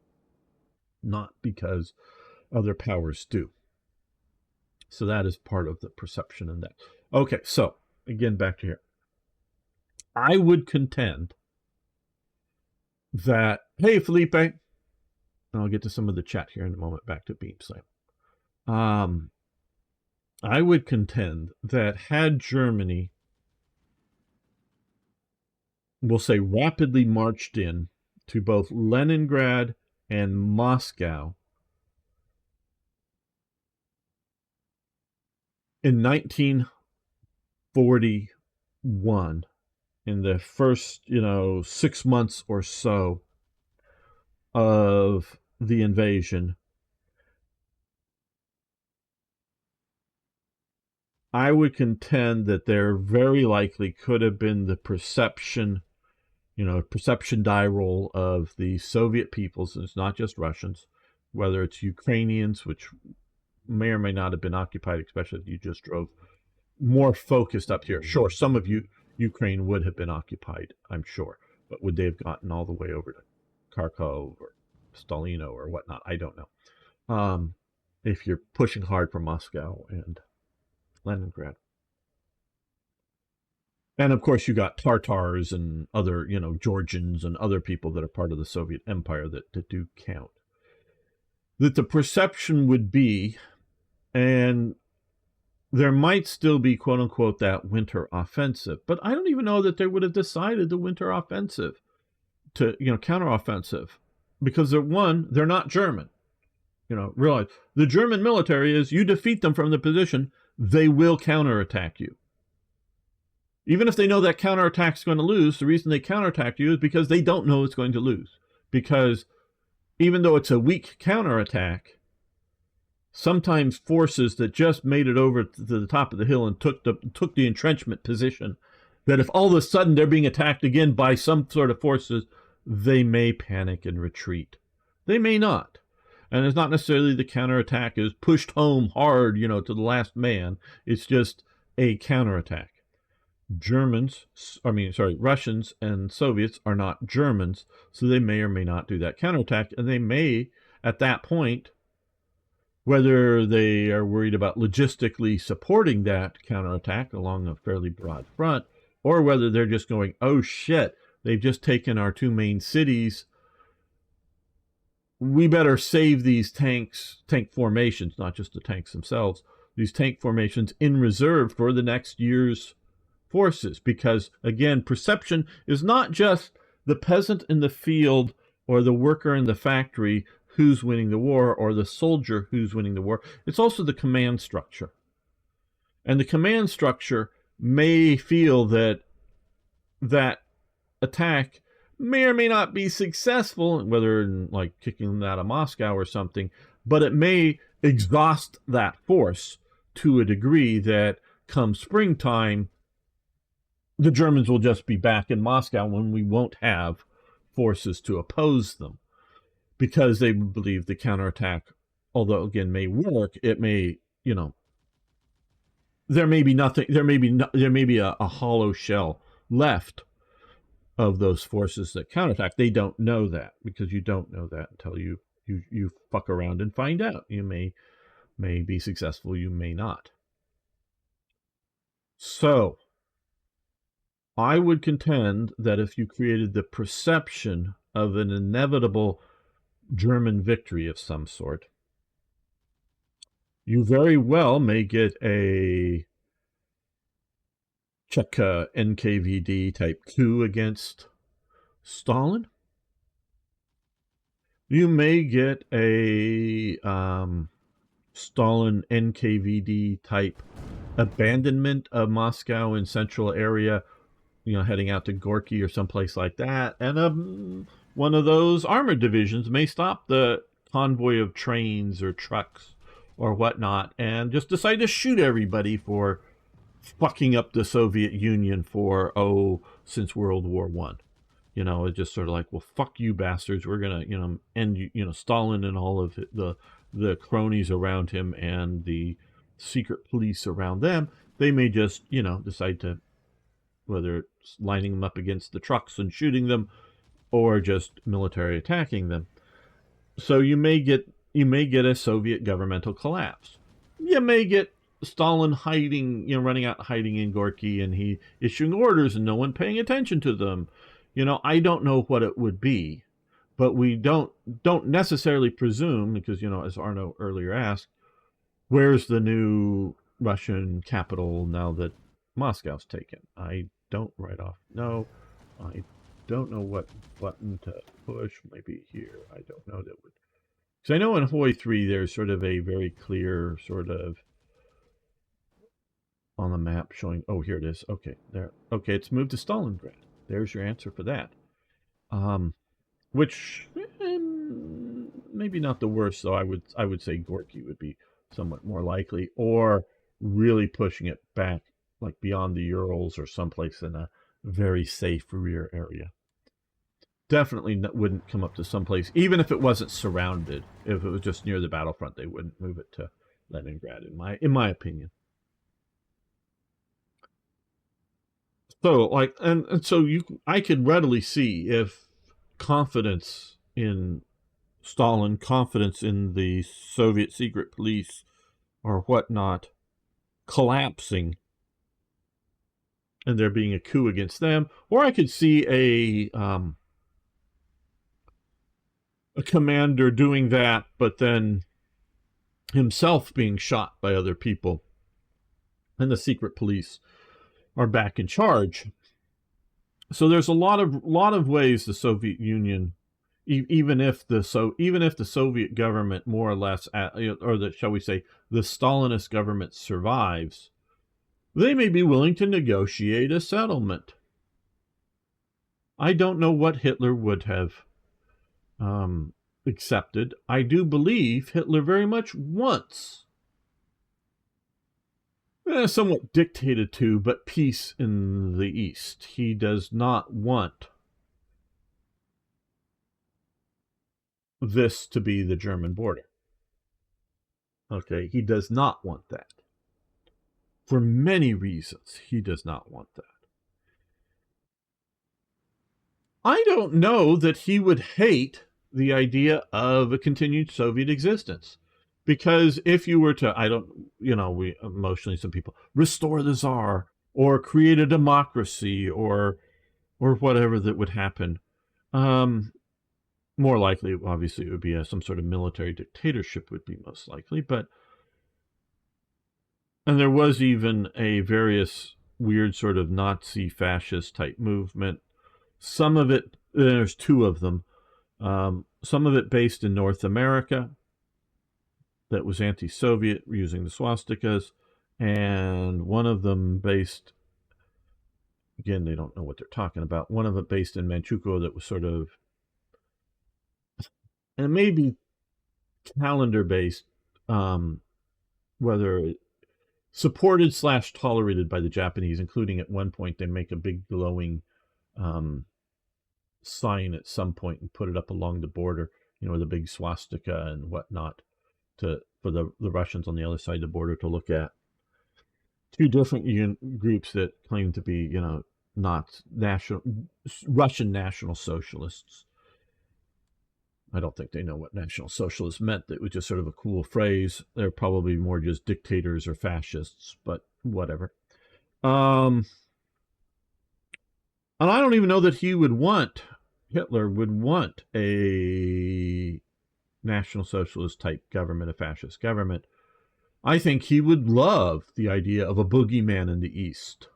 not because other powers do. So that is part of the perception in that. Okay, so again, back to here. I would contend that, hey, Felipe, and I'll get to some of the chat here in a moment, back to Beam Slam. I would contend that had Germany, we'll say, rapidly marched in to both Leningrad and Moscow in 1941, in the first, 6 months or so of the invasion, I would contend that there very likely could have been the perception die roll of the Soviet peoples. And it's not just Russians, whether it's Ukrainians, which may or may not have been occupied, especially if you just drove more focused up here. Sure, some of Ukraine would have been occupied, I'm sure, but would they have gotten all the way over to Kharkov or Stalino or whatnot? I don't know. If you're pushing hard for Moscow and Leningrad. And of course, you got Tartars and other, Georgians and other people that are part of the Soviet Empire that do count. That the perception would be, and there might still be, quote unquote, that winter offensive, but I don't even know that they would have decided the winter offensive to, counteroffensive, because they're not German. Realize the German military is, you defeat them from the position, they will counterattack you. Even if they know that counterattack is going to lose, the reason they counterattack you is because they don't know it's going to lose. Because even though it's a weak counterattack, sometimes forces that just made it over to the top of the hill and took the entrenchment position, that if all of a sudden they're being attacked again by some sort of forces, they may panic and retreat. They may not. And it's not necessarily the counterattack is pushed home hard, to the last man. It's just a counterattack. Russians and Soviets are not Germans, so they may or may not do that counterattack, and they may, at that point, whether they are worried about logistically supporting that counterattack along a fairly broad front, or whether they're just going, oh shit, they've just taken our two main cities, we better save these tank formations, not just the tanks themselves, these tank formations in reserve for the next year's forces. Because, again, perception is not just the peasant in the field or the worker in the factory who's winning the war, or the soldier who's winning the war. It's also the command structure. And the command structure may feel that attack may or may not be successful, whether like kicking them out of Moscow or something, but it may exhaust that force to a degree that come springtime, the Germans will just be back in Moscow when we won't have forces to oppose them, because they believe the counterattack, although again may work, it may, there may be nothing, there may be a hollow shell left of those forces that counterattack. They don't know that, because you don't know that until you fuck around and find out. You may be successful, you may not. So I would contend that if you created the perception of an inevitable German victory of some sort, you very well may get a Czech NKVD type coup against Stalin. You may get a Stalin NKVD type abandonment of Moscow in central area, heading out to Gorky or someplace like that, and one of those armored divisions may stop the convoy of trains or trucks or whatnot and just decide to shoot everybody for fucking up the Soviet Union for since World War One. It's just sort of like, well, fuck you bastards. We're gonna end Stalin and all of the cronies around him and the secret police around them. They may just decide to, whether it's lining them up against the trucks and shooting them or just military attacking them. So you may get a Soviet governmental collapse. You may get Stalin hiding, running out hiding in Gorky, and he issuing orders and no one paying attention to them. I don't know what it would be, but we don't necessarily presume, because as Arno earlier asked, where's the new Russian capital now that Moscow's taken? I don't right off know. I don't know what button to push. Maybe here. I don't know that would. Because I know in Hoi 3 there's sort of a very clear sort of on the map showing, oh, here it is. Okay, there. Okay, it's moved to Stalingrad. There's your answer for that. Which maybe not the worst, though. I would say Gorky would be somewhat more likely, or really pushing it back like beyond the Urals or someplace in a very safe rear area. Definitely wouldn't come up to someplace, even if it wasn't surrounded. If it was just near the battlefront, they wouldn't move it to Leningrad, in my opinion. So like, and so I could readily see if confidence in Stalin, confidence in the Soviet secret police or whatnot collapsing and there being a coup against them, or I could see a commander doing that, but then himself being shot by other people, and the secret police are back in charge. So there's a lot of ways the Soviet Union, even if the Soviet government more or less, or shall we say, the Stalinist government survives, they may be willing to negotiate a settlement. I don't know what Hitler would have accepted. I do believe Hitler very much wants, somewhat dictated to, but peace in the East. He does not want this to be the German border. Okay, he does not want that. For many reasons, he does not want that. I don't know that he would hate the idea of a continued Soviet existence. Because if you were to, we emotionally, some people, restore the Tsar or create a democracy or whatever that would happen, more likely, obviously, it would be some sort of military dictatorship would be most likely. And there was even a various weird sort of Nazi fascist type movement. Some of it, there's two of them. Some of it based in North America that was anti-Soviet, using the swastikas, and one of them based, again, they don't know what they're talking about, one of it based in Manchukuo that was sort of, and maybe calendar-based, um, whether supported slash tolerated by the Japanese, including at one point they make a big glowing um, sign at some point and put it up along the border, with a big swastika and whatnot, for the Russians on the other side of the border to look at. Two different groups that claim to be, not Russian National Socialists. I don't think they know what National Socialist meant. It was just sort of a cool phrase. They're probably more just dictators or fascists, but whatever. And I don't even know that Hitler would want a National Socialist type government, a fascist government. I think he would love the idea of a boogeyman in the East.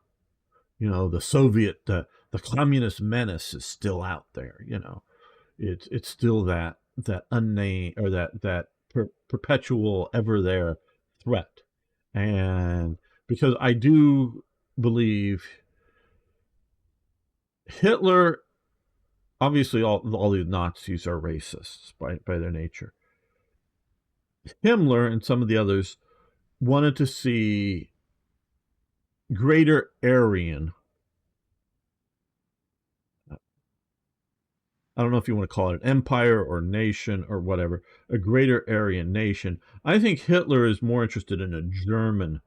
The Soviet, the communist menace is still out there. It's still that unnamed, or that perpetual, ever there threat. And because I do believe Hitler, obviously all the Nazis are racists by their nature. Himmler and some of the others wanted to see greater Aryan, I don't know if you want to call it an empire or nation or whatever, a greater Aryan nation. I think Hitler is more interested in a German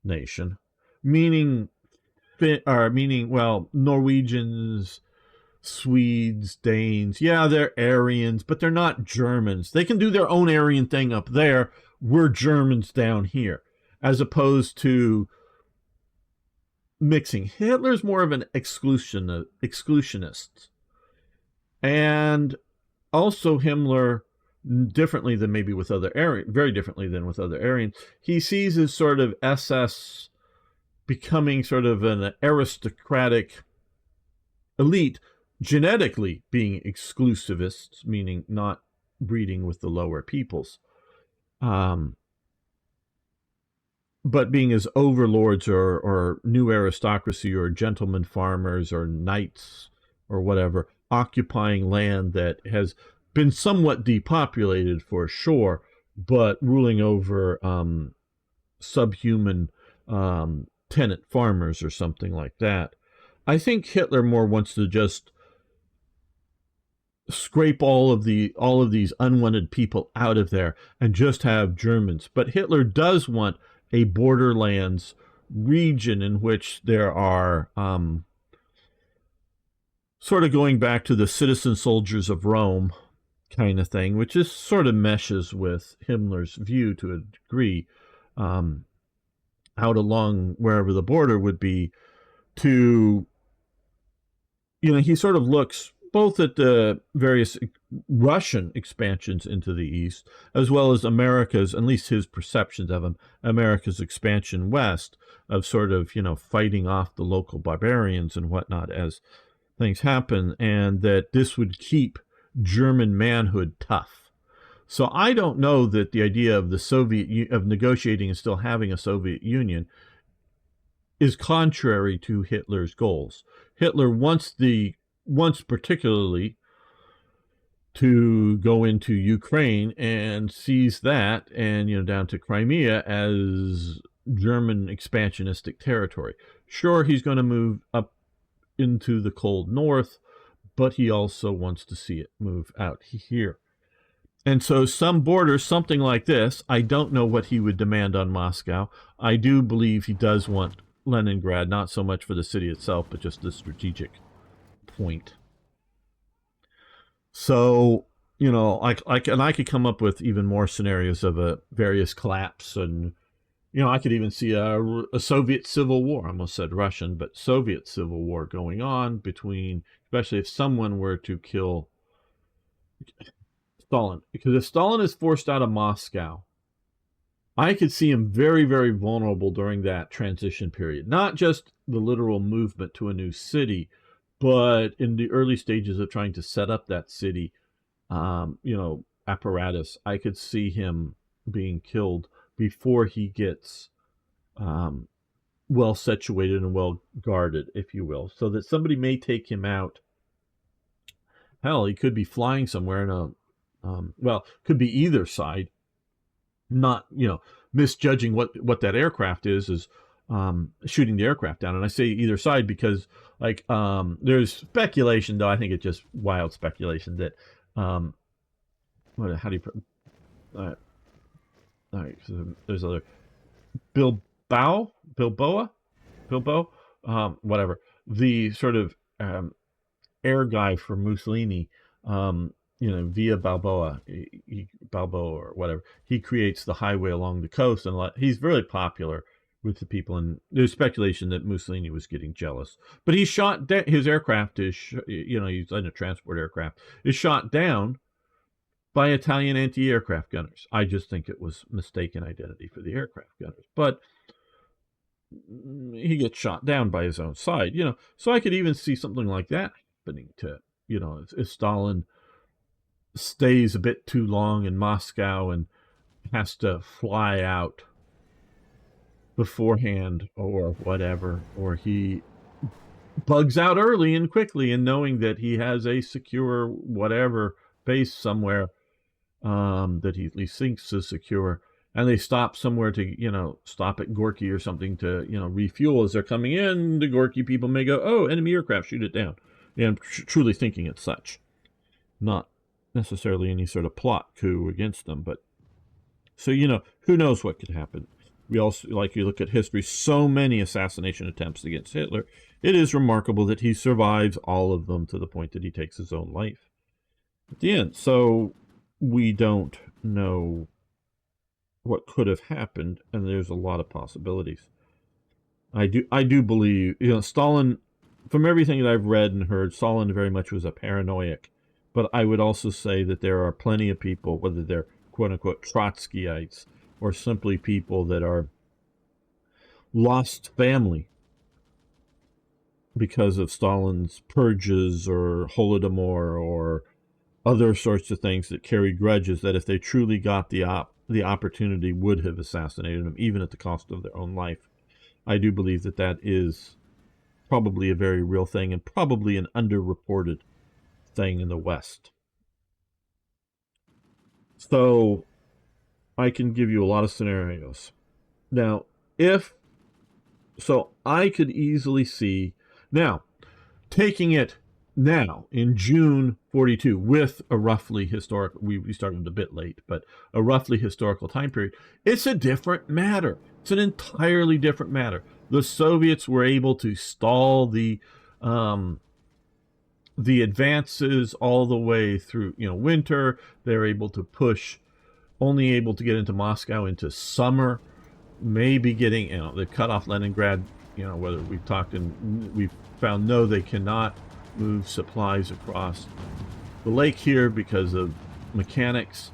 nation, meaning well, Norwegians, Swedes, Danes. Yeah, they're Aryans, but they're not Germans. They can do their own Aryan thing up there. We're Germans down here, as opposed to mixing. Hitler's more of an exclusionist. And also Himmler, differently than maybe with other Aryans, very differently than with other Aryans, he sees his sort of SS becoming sort of an aristocratic elite, genetically being exclusivists, meaning not breeding with the lower peoples, but being as overlords or new aristocracy or gentlemen farmers or knights or whatever, occupying land that has been somewhat depopulated for sure, but ruling over subhuman tenant farmers or something like that. I think Hitler more wants to just scrape all of these unwanted people out of there and just have Germans. But Hitler does want a borderlands region in which there are sort of going back to the citizen soldiers of Rome kind of thing, which is sort of meshes with Himmler's view to a degree, out along wherever the border would be, to, he sort of looks both at the various Russian expansions into the East, as well as America's, at least his perceptions of them, America's expansion west, of sort of, fighting off the local barbarians and whatnot as things happen, and that this would keep German manhood tough. So I don't know that the idea of of negotiating and still having a Soviet Union is contrary to Hitler's goals. Hitler wants particularly to go into Ukraine and seize that, and down to Crimea, as German expansionistic territory. Sure, he's going to move up into the cold north, but he also wants to see it move out here. And so some borders, something like this, I don't know what he would demand on Moscow. I do believe he does want Leningrad, not so much for the city itself, but just the strategic point. So, I could come up with even more scenarios of a various collapse, and I could even see a Soviet civil war. I almost said Russian, but Soviet civil war going on between, especially if someone were to kill Stalin. Because if Stalin is forced out of Moscow, I could see him very, very vulnerable during that transition period. Not just the literal movement to a new city, but in the early stages of trying to set up that city, apparatus. I could see him being killed before he gets well situated and well guarded, if you will, so that somebody may take him out. Hell, he could be flying somewhere and a well, could be either side, not misjudging what that aircraft is shooting the aircraft down. And I say either side because like there's speculation, though I think it's just wild speculation, that how do you put all right, so there's other Bilboa, whatever, the sort of air guy for Mussolini, via Balboa or whatever. He creates the highway along the coast, and he's very popular with the people. And there's speculation that Mussolini was getting jealous, but he shot his aircraft is, he's in a transport aircraft, is shot down by Italian anti-aircraft gunners. I just think it was mistaken identity for the aircraft gunners, but he gets shot down by his own side. So I could even see something like that happening to, if Stalin stays a bit too long in Moscow and has to fly out beforehand or whatever, or he bugs out early and quickly, and knowing that he has a secure whatever base somewhere that he at least thinks is secure, and they stop somewhere to stop at Gorky or something to refuel as they're coming in. The Gorky people may go, oh, enemy aircraft, shoot it down, and truly thinking it's such, not necessarily any sort of plot coup against them. But so who knows what could happen. We also, like, you look at history, so many assassination attempts against Hitler. It is remarkable that he survives all of them to the point that he takes his own life at the end. So we don't know what could have happened, and there's a lot of possibilities. I do believe, Stalin, from everything that I've read and heard, Stalin very much was a paranoiac. But I would also say that there are plenty of people, whether they're quote-unquote Trotskyites or simply people that are lost family because of Stalin's purges or Holodomor or other sorts of things, that carry grudges, that if they truly got the opportunity would have assassinated him, even at the cost of their own life. I do believe that is probably a very real thing, and probably an underreported thing in the West. So I can give you a lot of scenarios. Now, I could easily see, now, taking it now in June 42 with a roughly historical, we started a bit late, but a roughly historical time period, it's a different matter. It's an entirely different matter. The Soviets were able to stall the advances all the way through winter. They're able to push, only able to get into Moscow into summer, maybe getting, they cut off Leningrad, whether we've talked and we've found, no, they cannot move supplies across the lake here because of mechanics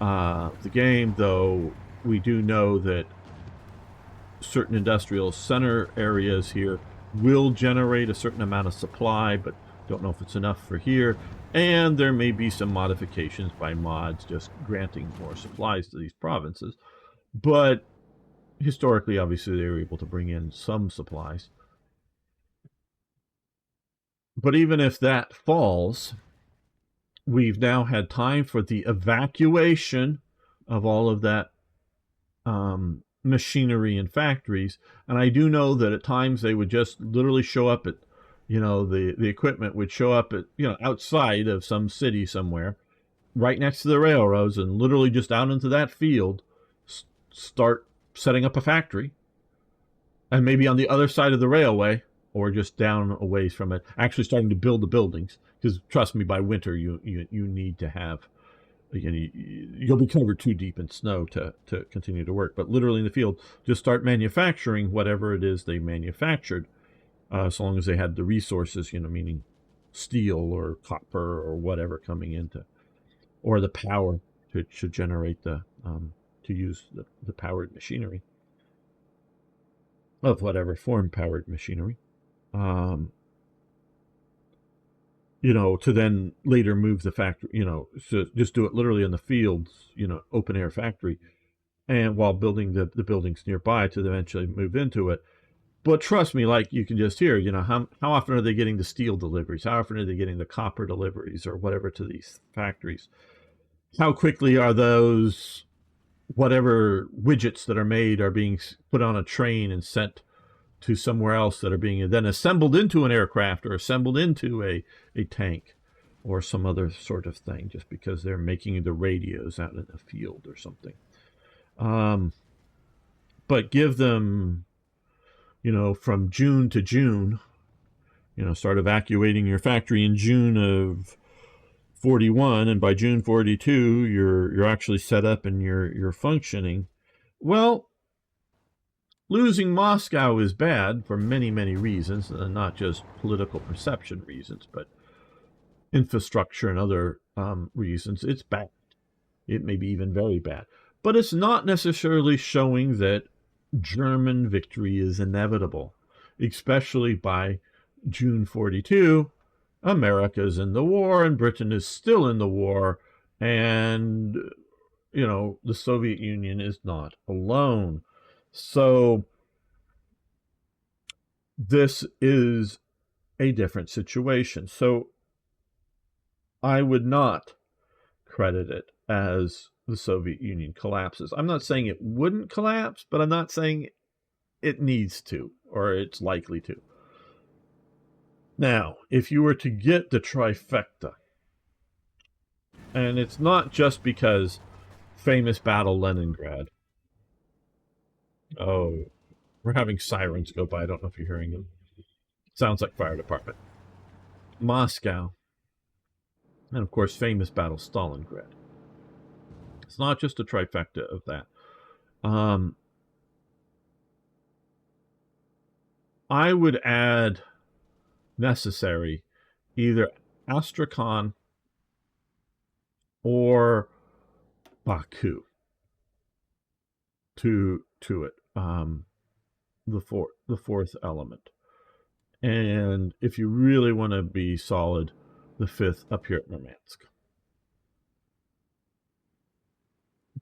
of the game, though we do know that certain industrial center areas here will generate a certain amount of supply, but don't know if it's enough for here. And there may be some modifications by mods just granting more supplies to these provinces. But historically, obviously, they were able to bring in some supplies. But even if that falls, we've now had time for the evacuation of all of that machinery and factories. And I do know that at times they would just literally show up at, the equipment would show up at, outside of some city somewhere, right next to the railroads, and literally just out into that field, start setting up a factory. And maybe on the other side of the railway, or just down a ways from it, actually starting to build the buildings. Because trust me, by winter you need to have, you'll be covered too deep in snow to continue to work. But literally in the field, just start manufacturing whatever it is they manufactured, as long as they had the resources, meaning steel or copper or whatever coming into, or the power to generate the to use the powered machinery of whatever form powered machinery. To then later move the factory, so just do it literally in the fields, open air factory, and while building the buildings nearby to eventually move into it. But trust me, like you can just hear, how often are they getting the steel deliveries? How often are they getting the copper deliveries or whatever to these factories? how quickly are those whatever widgets that are made are being put on a train and sent to somewhere else that are being then assembled into an aircraft or assembled into a tank or some other sort of thing just because they're making the radios out in the field or something. Um, but give them, from June to June, start evacuating your factory in June of 41, and by June 42 you're actually set up and you're functioning. Well, losing Moscow is bad for many, many reasons, not just political perception reasons, but infrastructure and other reasons. It's bad. It may be even very bad. But it's not necessarily showing that German victory is inevitable, especially by June 42. America's in the war and Britain is still in the war, and the Soviet Union is not alone. So this is a different situation. So I would not credit it as the Soviet Union collapses. I'm not saying it wouldn't collapse, but I'm not saying it needs to or it's likely to. Now, if you were to get the trifecta, and it's not just because famous battle Leningrad. Oh, we're having sirens go by. I don't know if you're hearing them. Sounds like fire department. Moscow, and of course, famous battle Stalingrad. It's not just a trifecta of that. Um, I would add necessary either Astrakhan or Baku to it. The fourth element, and if you really want to be solid, the fifth up here at Murmansk.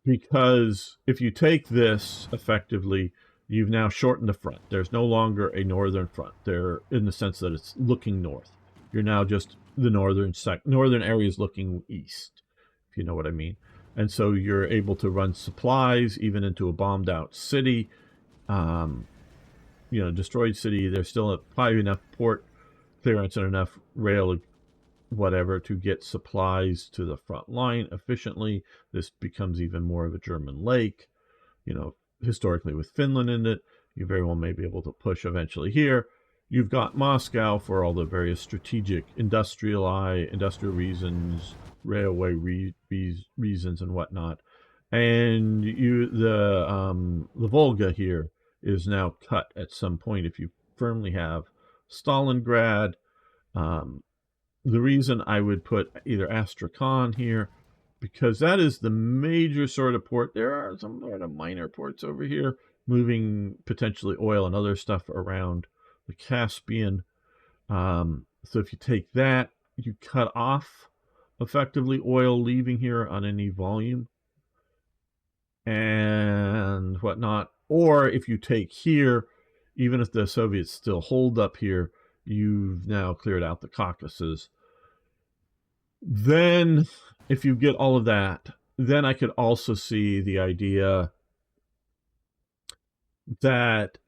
Because if you take this effectively, you've now shortened the front. There's no longer a northern front there in the sense that it's looking north. You're now just the northern area is looking east, if you know what I mean. And so you're able to run supplies even into a bombed out city. Um, destroyed city. There's still probably enough port clearance and enough rail whatever to get supplies to the front line efficiently. This becomes even more of a German lake, historically with Finland in it. You very well may be able to push eventually here. You've got Moscow for all the various strategic industrial reasons, railway reasons and whatnot. And the Volga here is now cut at some point if you firmly have Stalingrad. Um, the reason I would put either Astrakhan here, because that is the major sort of port. There are some sort of minor ports over here, moving potentially oil and other stuff around the Caspian. So if you take that, you cut off effectively oil leaving here on any volume and whatnot. Or if you take here, even if the Soviets still hold up here, you've now cleared out the Caucasus. Then, if you get all of that, then I could also see the idea that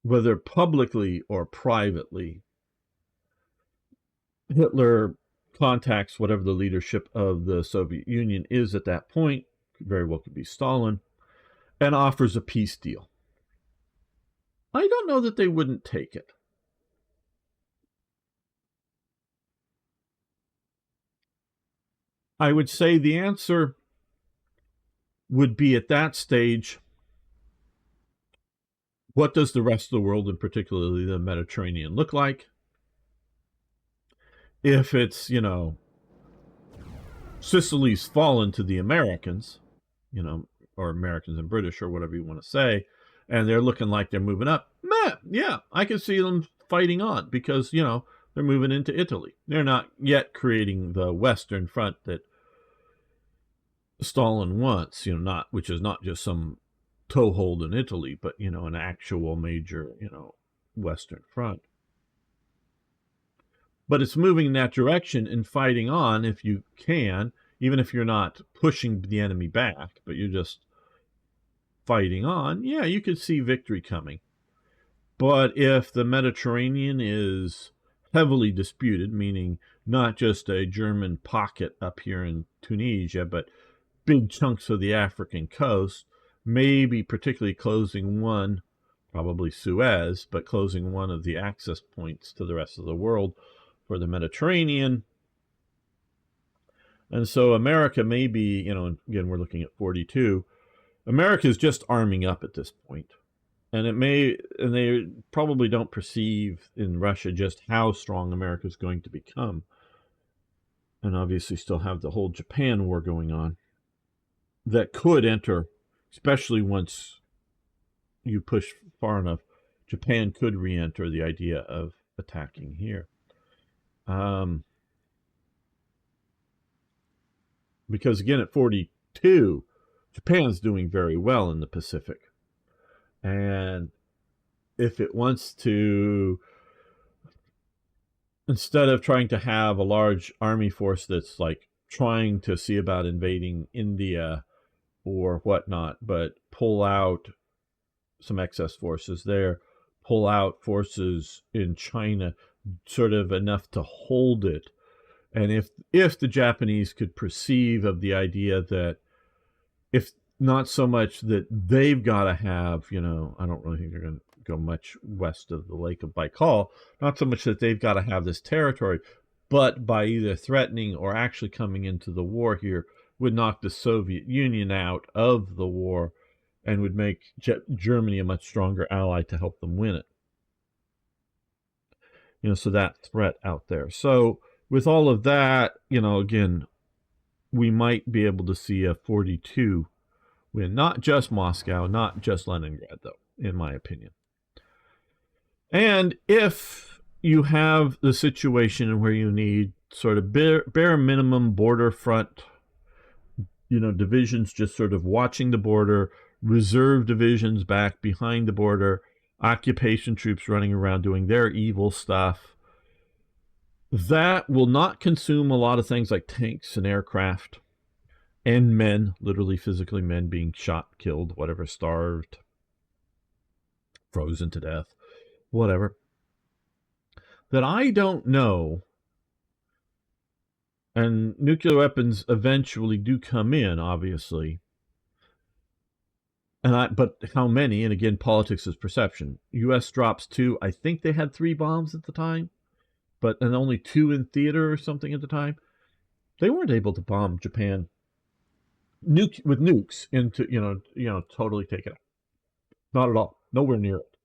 whether publicly or privately, Hitler contacts whatever the leadership of the Soviet Union is at that point, very well could be Stalin, and offers a peace deal. I don't know that they wouldn't take it. I would say the answer would be at that stage, what does the rest of the world, and particularly the Mediterranean, look like? If it's, Sicily's fallen to the Americans, or Americans and British, or whatever you want to say, and they're looking like they're moving up, yeah, I can see them fighting on because, they're moving into Italy. They're not yet creating the Western Front that Stalin wants, which is not just some toehold in Italy, but, an actual major, Western Front. but it's moving in that direction and fighting on if you can, even if you're not pushing the enemy back, but you're just fighting on, yeah, you could see victory coming. But if the Mediterranean is heavily disputed, meaning not just a German pocket up here in Tunisia, but big chunks of the African coast, maybe particularly closing one, probably Suez, but closing one of the access points to the rest of the world for the Mediterranean. And so America may be, again, we're looking at 42. America is just arming up at this point. And they probably don't perceive in Russia just how strong America is going to become. And obviously still have the whole Japan war going on that could enter, especially once you push far enough, Japan could re-enter the idea of attacking here. Because again, at 42, Japan's doing very well in the Pacific. And if it wants to, instead of trying to have a large army force that's like trying to see about invading India or whatnot, but pull out some excess forces there, pull out forces in China, sort of enough to hold it. And if the Japanese could perceive of the idea that if not so much that they've got to have, I don't really think they're going to go much west of the Lake of Baikal, not so much that they've got to have this territory, but by either threatening or actually coming into the war here would knock the Soviet Union out of the war and would make Germany a much stronger ally to help them win it. So that threat out there. So with all of that, again, we might be able to see a 42 win. Not just Moscow, not just Leningrad, though, in my opinion. And if you have the situation where you need sort of bare minimum border front, divisions just sort of watching the border, reserve divisions back behind the border, occupation troops running around doing their evil stuff, that will not consume a lot of things like tanks and aircraft and men, literally physically men being shot, killed, whatever, starved, frozen to death, whatever. That I don't know, and nuclear weapons eventually do come in, obviously. But how many? And again, politics is perception. U.S. drops 2. I think they had 3 bombs at the time, and only 2 in theater or something at the time. They weren't able to bomb Japan with nukes into totally take it out. Not at all. Nowhere near it.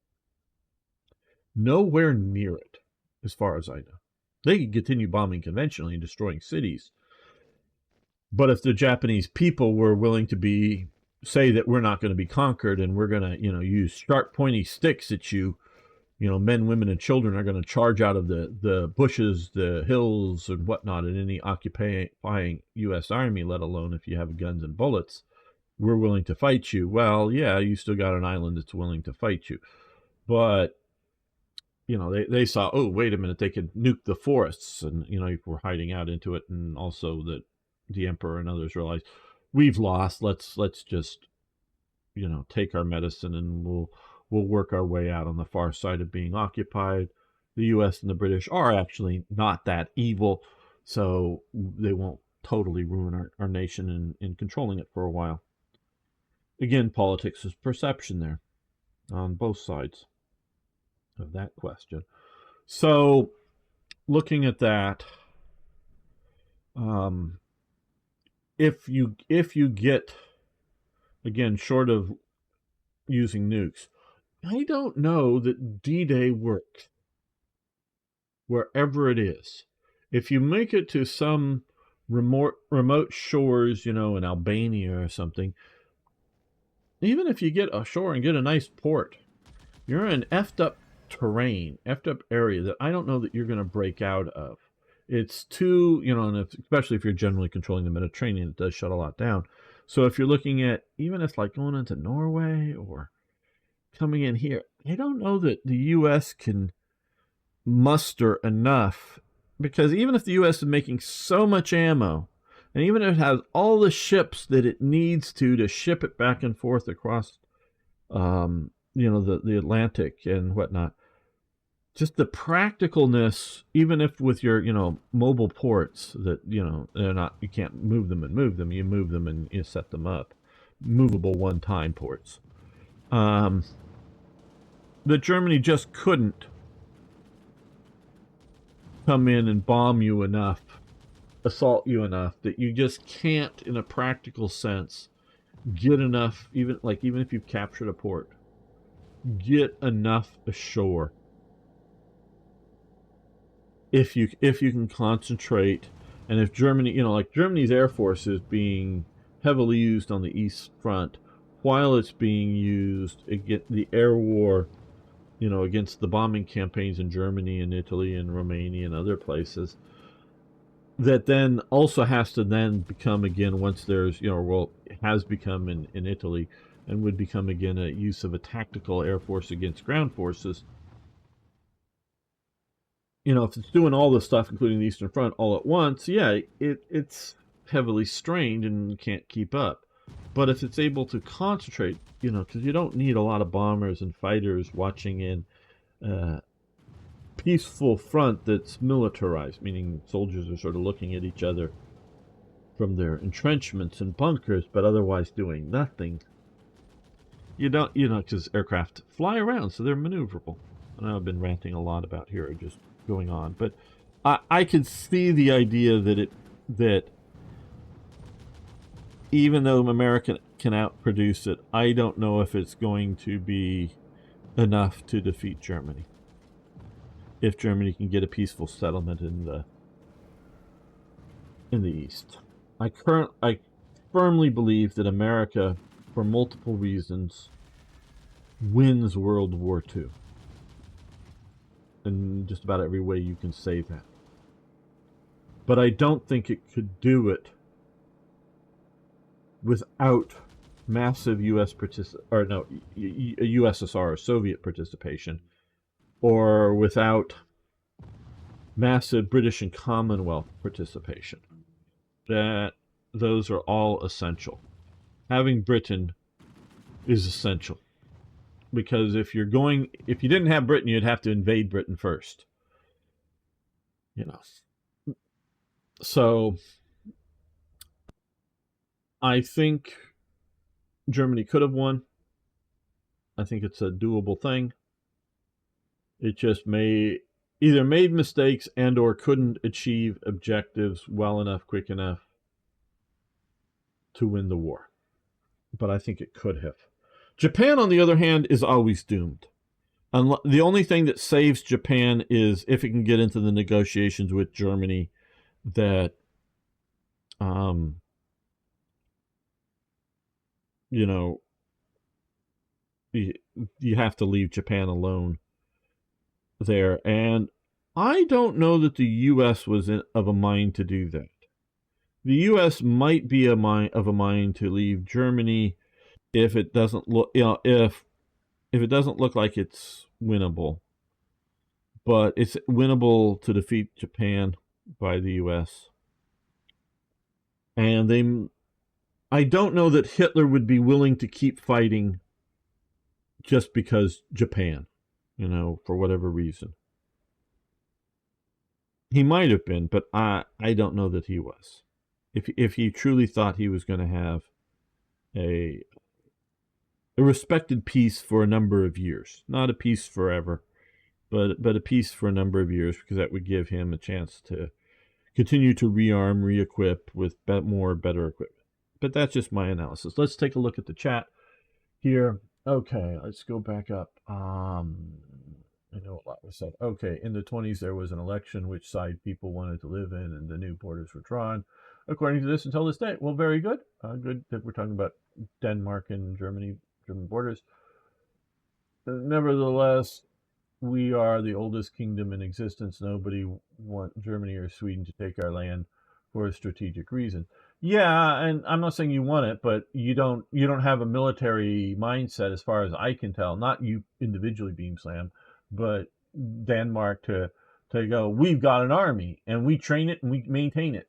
Nowhere near it, as far as I know. They can continue bombing conventionally and destroying cities. But if the Japanese people were willing to say that we're not going to be conquered and we're going to, use sharp, pointy sticks at you, men, women, and children are going to charge out of the bushes, the hills, and whatnot in any occupying U.S. Army, let alone if you have guns and bullets, we're willing to fight you. Well, yeah, you still got an island that's willing to fight you. But they saw, oh, wait a minute, they could nuke the forests, and we're hiding out into it, and also that the emperor and others realized we've lost. Let's just take our medicine, and we'll work our way out on the far side of being occupied. The U.S. and the British are actually not that evil, so they won't totally ruin our nation in controlling it for a while. Again, politics is perception there on both sides of that question. So looking at that, if you get, again, short of using nukes, I don't know that D-Day works wherever it is. If you make it to some remote shores, in Albania or something, even if you get ashore and get a nice port, you're in effed up terrain, effed up area that I don't know that you're going to break out of. It's too, and especially if you're generally controlling the Mediterranean, it does shut a lot down. So if you're looking at, even if like going into Norway or coming in here, I don't know that the U.S. can muster enough because even if the U.S. is making so much ammo, and even if it has all the ships that it needs to ship it back and forth across, the Atlantic and whatnot, just the practicalness, even if with your, mobile ports that, they're not, you can't move them and move them, you move them and you set them up, movable one-time ports. That Germany just couldn't come in and bomb you enough, assault you enough, that you just can't, in a practical sense, get enough, even if you've captured a port, get enough ashore. If you can concentrate, and if Germany, Germany's air force is being heavily used on the East Front, while it's being used against the air war, against the bombing campaigns in Germany and Italy and Romania and other places, that then also has to then become again, once there's, it has become in Italy, and would become again a use of a tactical air force against ground forces. If it's doing all this stuff, including the Eastern Front, all at once, yeah, it's heavily strained and can't keep up. But if it's able to concentrate, because you don't need a lot of bombers and fighters watching in peaceful front that's militarized, meaning soldiers are sort of looking at each other from their entrenchments and bunkers, but otherwise doing nothing. You don't, because aircraft fly around, so they're maneuverable. I know I've been ranting a lot about here, just going on, but I could see the idea that even though America can outproduce it, I don't know if it's going to be enough to defeat Germany. If Germany can get a peaceful settlement in the East, I firmly believe that America, for multiple reasons, wins World War II. In just about every way you can say that. But I don't think it could do it without massive U.S. USSR or Soviet participation, or without massive British and Commonwealth participation. That those are all essential. Having Britain is essential, because if you didn't have Britain, you'd have to invade Britain first. So I think Germany could have won. I think it's a doable thing. It just either made mistakes and or couldn't achieve objectives well enough, quick enough to win the war. But I think it could have. Japan, on the other hand, is always doomed. The only thing that saves Japan is if it can get into the negotiations with Germany that, you have to leave Japan alone there. And I don't know that the U.S. was of a mind to do that. The U.S. might be of a mind to leave Germany if it doesn't look, if it doesn't look like it's winnable. But it's winnable to defeat Japan by the U.S. And I don't know that Hitler would be willing to keep fighting just because Japan, for whatever reason. He might have been, but I don't know that he was. If he truly thought he was going to have a respected peace for a number of years, not a peace forever, but a peace for a number of years, because that would give him a chance to continue to rearm, re-equip with better equipment. But that's just my analysis. Let's take a look at the chat here. Okay, let's go back up. I know a lot was said. Okay, in the 20s there was an election which side people wanted to live in, and the new borders were drawn according to this until this day. Well, very good. Good that we're talking about Denmark and German borders. Nevertheless, we are the oldest kingdom in existence. Nobody want Germany or Sweden to take our land for a strategic reason. Yeah, and I'm not saying you want it, but you don't have a military mindset, as far as I can tell. Not you individually, Beam Slam, but Denmark to to go, we've got an army and we train it and we maintain it.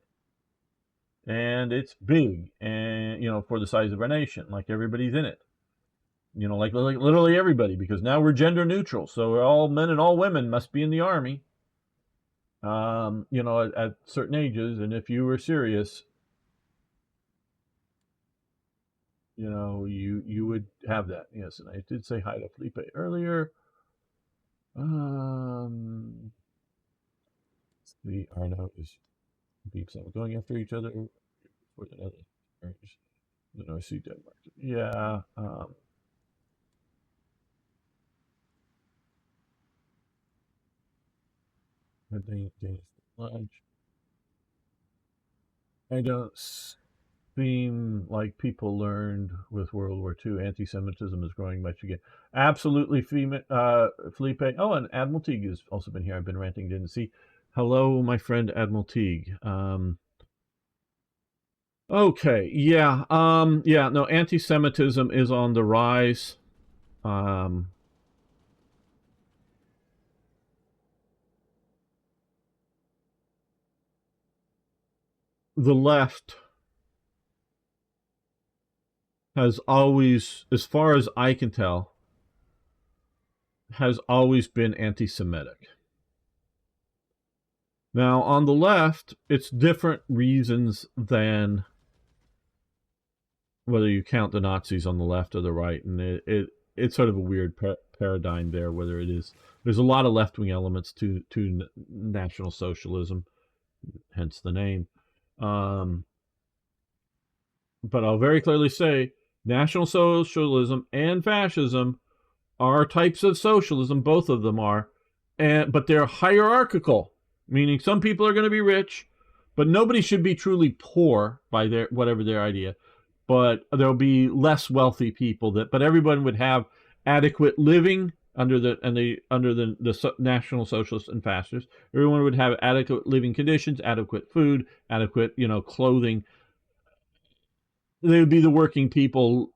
And it's big and, for the size of our nation, like everybody's in it. Like literally everybody, because now we're gender neutral. So all men and all women must be in the army, at certain ages. And if you were serious, you would have that. Yes, and I did say hi to Felipe earlier. The Arno is beeps out going after each other with another. The North Sea Denmark. Yeah. Danish Lodge. I don't seem like people learned with World War II. Anti-Semitism is growing much again. Absolutely, Felipe. Oh, and Admiral Teague has also been here. I've been ranting, didn't see. Hello, my friend Admiral Teague. Okay, yeah, yeah. No, anti-Semitism is on the rise. Um, the left has always, as far as I can tell, has always been anti-Semitic. Now, on the left, it's different reasons than whether you count the Nazis on the left or the right, and it's sort of a weird paradigm there. Whether it is, there's a lot of left wing elements to National Socialism, hence the name. But I'll very clearly say National Socialism and fascism are types of socialism. Both of them are, but they're hierarchical, meaning some people are going to be rich, but nobody should be truly poor by their whatever their idea. But there'll be less wealthy people but everyone would have adequate living under the National Socialists and Fascists. Everyone would have adequate living conditions, adequate food, adequate clothing. They would be the working people,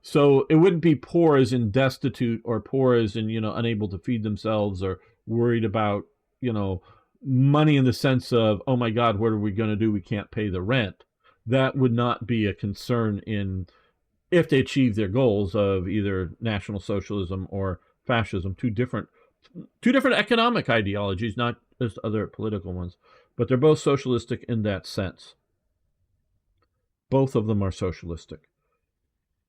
so it wouldn't be poor as in destitute or poor as in unable to feed themselves or worried about money in the sense of, oh my god, what are we going to do, we can't pay the rent. That would not be a concern in if they achieve their goals of either National Socialism or fascism. Two different economic ideologies, not just other political ones, but they're both socialistic in that sense. Both of them are socialistic.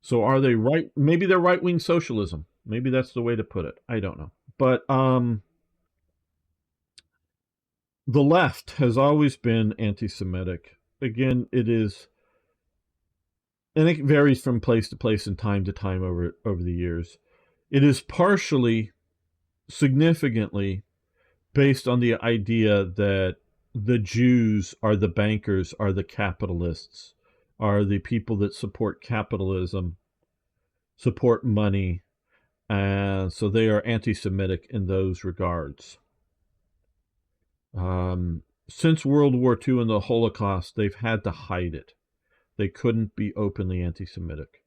So are they right? Maybe they're right-wing socialism. Maybe that's the way to put it. I don't know. But the left has always been anti-Semitic. Again, it is, and it varies from place to place and time to time over the years. It is partially, significantly, based on the idea that the Jews are the bankers, are the capitalists, are the people that support capitalism, support money, and so they are anti-Semitic in those regards. Since World War II and the Holocaust, they've had to hide it. They couldn't be openly anti-Semitic.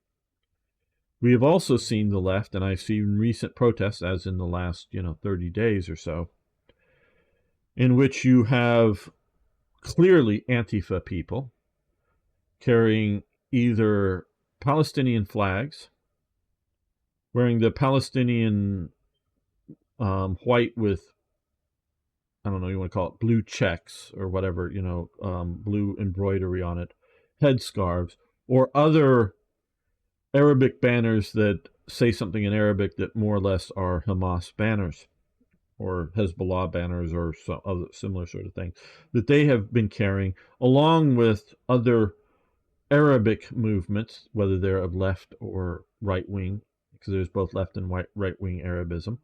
We have also seen the left, and I've seen recent protests, as in the last 30 days or so, in which you have clearly Antifa people carrying either Palestinian flags, wearing the Palestinian white with, I don't know, you want to call it blue checks or whatever, blue embroidery on it, headscarves, or other Arabic banners that say something in Arabic that more or less are Hamas banners or Hezbollah banners or some other similar sort of thing that they have been carrying, along with other Arabic movements, whether they're of left or right wing, because there's both left and right wing Arabism,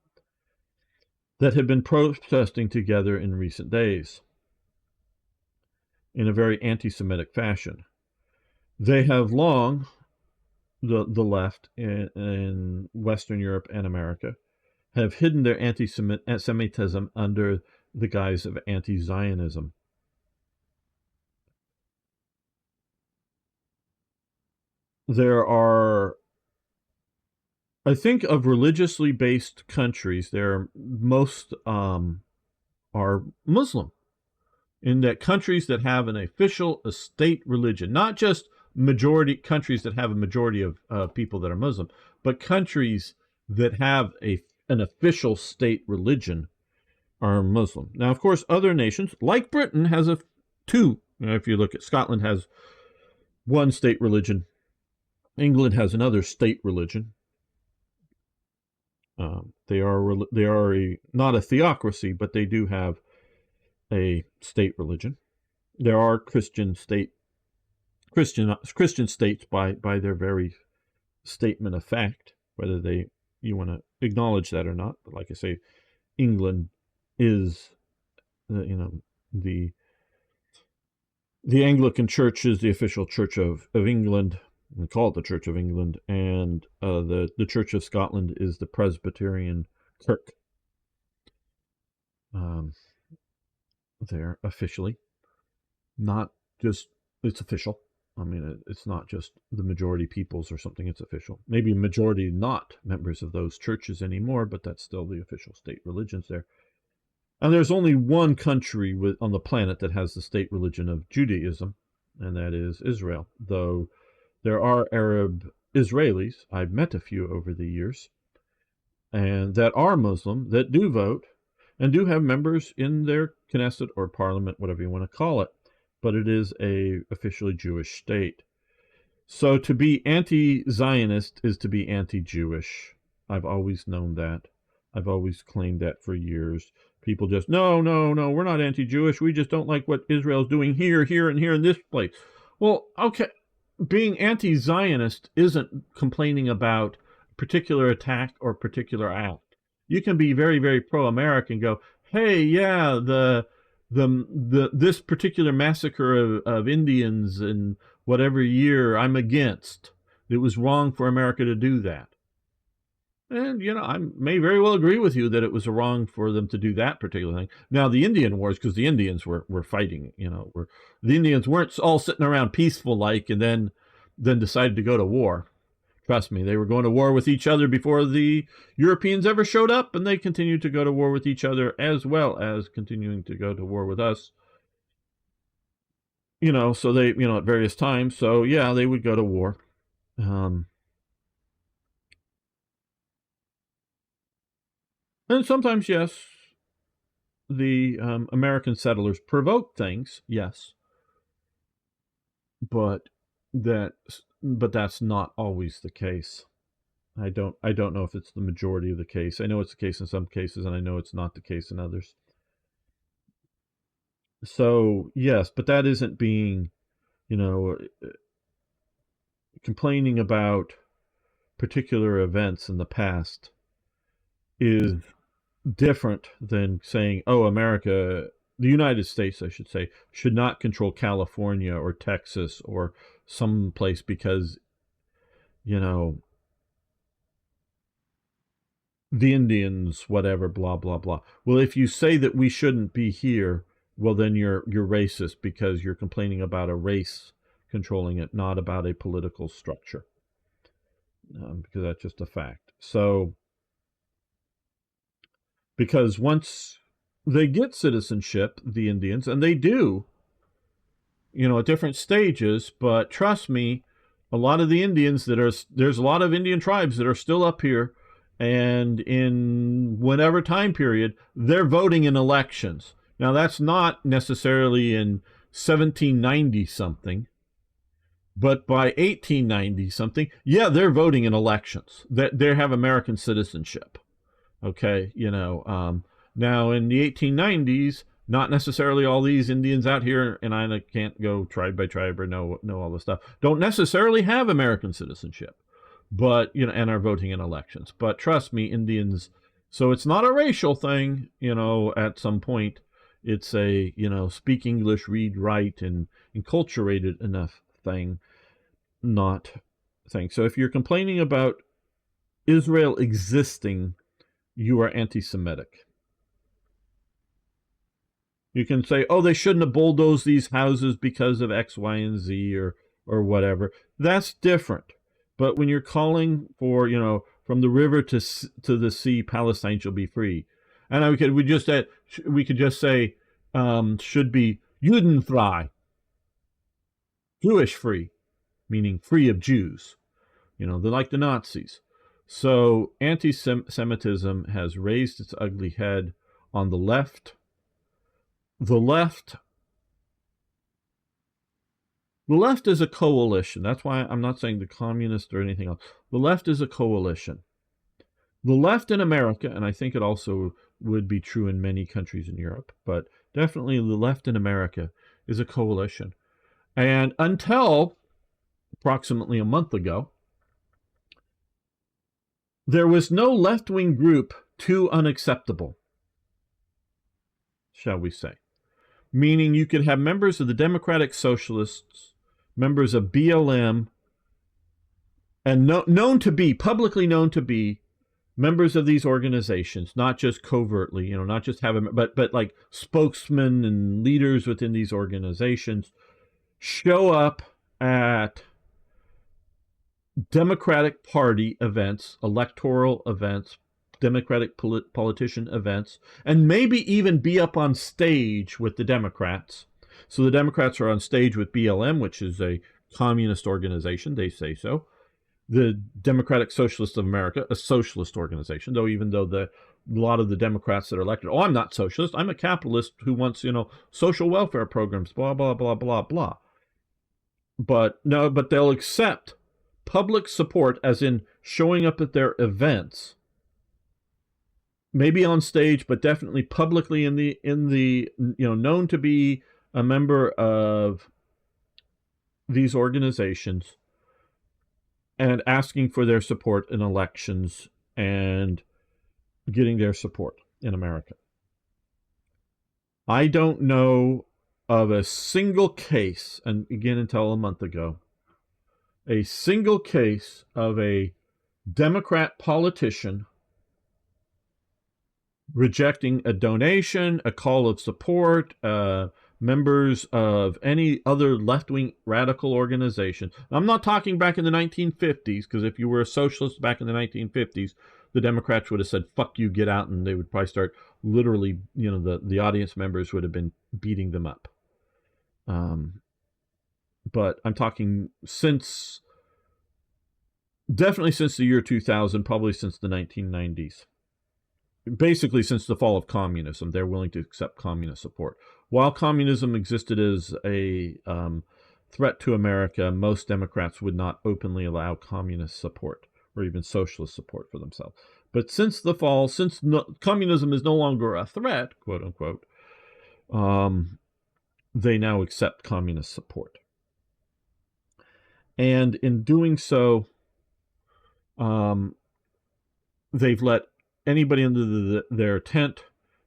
that have been protesting together in recent days in a very anti-Semitic fashion. They have long, the left in Western Europe and America, have hidden their anti-Semitism under the guise of anti-Zionism. There are, I think, of religiously based countries, they're most are Muslim, in that countries that have an official state religion, not just majority countries that have a majority of people that are Muslim, but countries that have an official state religion are Muslim. Now, of course, other nations like Britain has two. If you look at Scotland, has one state religion. England has another state religion. They are not a theocracy, but they do have a state religion. There are Christian states by their very statement of fact, whether you want to acknowledge that or not. But like I say, England is the Anglican Church is the official Church of England. We call it the Church of England, and the Church of Scotland is the Presbyterian Kirk. There officially, not just it's official. I mean, it's not just the majority peoples or something. It's official. Maybe a majority not members of those churches anymore, but that's still the official state religions there. And there's only one country on the planet that has the state religion of Judaism, and that is Israel. Though there are Arab Israelis, I've met a few over the years, and that are Muslim, that do vote, and do have members in their Knesset or parliament, whatever you want to call it. But it is a officially Jewish state. So to be anti-Zionist is to be anti-Jewish. I've always known that. I've always claimed that for years. People just, no, we're not anti-Jewish. We just don't like what Israel's doing here, and here in this place. Well, okay, being anti-Zionist isn't complaining about a particular attack or particular act. You can be very, very pro-American, go, hey, yeah, this particular massacre of Indians in whatever year I'm against. It was wrong for America to do that. And, I may very well agree with you that it was wrong for them to do that particular thing. Now, the Indian Wars, because the Indians were fighting, the Indians weren't all sitting around peaceful like and then decided to go to war. Trust me, they were going to war with each other before the Europeans ever showed up, and they continued to go to war with each other as well as continuing to go to war with us. So they, at various times. So, yeah, they would go to war. And sometimes, yes, the American settlers provoked things, yes, but that's not always the case. I don't know if it's the majority of the case. I know it's the case in some cases, and I know it's not the case in others. So yes, but that isn't being, complaining about particular events in the past is different than saying, oh, America, the United States, I should say, should not control California or Texas or some place because, the Indians, whatever, blah, blah, blah. Well, if you say that we shouldn't be here, well, then you're racist because you're complaining about a race controlling it, not about a political structure, because that's just a fact. So, because once they get citizenship, the Indians, and they do, at different stages, but trust me, a lot of the Indians there's a lot of Indian tribes that are still up here, and in whatever time period, they're voting in elections. Now, that's not necessarily in 1790 something, but by 1890 something, yeah, they're voting in elections. They have American citizenship. Okay, now in the 1890s, not necessarily all these Indians out here, and I can't go tribe by tribe or know all this stuff, don't necessarily have American citizenship, but, and are voting in elections. But trust me, Indians, so it's not a racial thing, at some point. It's a, speak English, read, write, and enculturated enough thing, not thing. So if you're complaining about Israel existing, you are anti-Semitic. You can say, oh, they shouldn't have bulldozed these houses because of X, Y, and Z or whatever. That's different. But when you're calling for, from the river to the sea, Palestine shall be free, And we could just say should be Judenfrei, Jewish free, meaning free of Jews. They're like the Nazis. So anti-Semitism has raised its ugly head on the left. The left is a coalition. That's why I'm not saying the communists or anything else. The left is a coalition. The left in America, and I think it also would be true in many countries in Europe, but definitely the left in America is a coalition. And until approximately a month ago, there was no left-wing group too unacceptable, shall we say. Meaning you could have members of the Democratic Socialists, members of BLM, and publicly known to be members of these organizations, not just covertly, not just having, but like spokesmen and leaders within these organizations, show up at Democratic Party events, electoral events, Democratic politician events, and maybe even be up on stage with the Democrats. So the Democrats are on stage with BLM, which is a communist organization, they say so. The Democratic Socialists of America, a socialist organization, though even though a lot of the Democrats that are elected, I'm not socialist, I'm a capitalist who wants, social welfare programs, blah, blah, blah, blah, blah. But no, but they'll accept public support, as in showing up at their events, maybe on stage, but definitely publicly in the known to be a member of these organizations, and asking for their support in elections and getting their support in America. I don't know of a single case, and again until a month ago, a single case of a Democrat politician rejecting a donation, a call of support, members of any other left-wing radical organization. I'm not talking back in the 1950s, because if you were a socialist back in the 1950s, the Democrats would have said, fuck you, get out, and they would probably start literally, the audience members would have been beating them up. But I'm talking definitely since the year 2000, probably since the 1990s. Basically, since the fall of communism, they're willing to accept communist support. While communism existed as a threat to America, most Democrats would not openly allow communist support or even socialist support for themselves. But since the fall, communism is no longer a threat, quote unquote, they now accept communist support. And in doing so, they've let anybody under their tent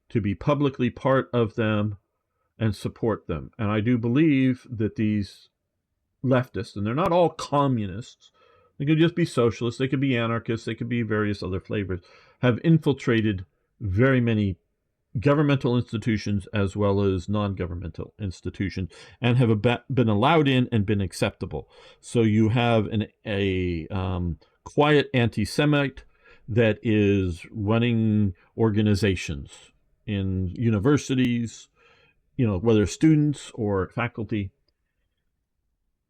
to be publicly part of them and support them. And I do believe that these leftists, and they're not all communists, they could just be socialists, they could be anarchists, they could be various other flavors, have infiltrated very many governmental institutions as well as non-governmental institutions, and have been allowed in and been acceptable. So you have a quiet anti-Semite that is running organizations in universities, whether students or faculty,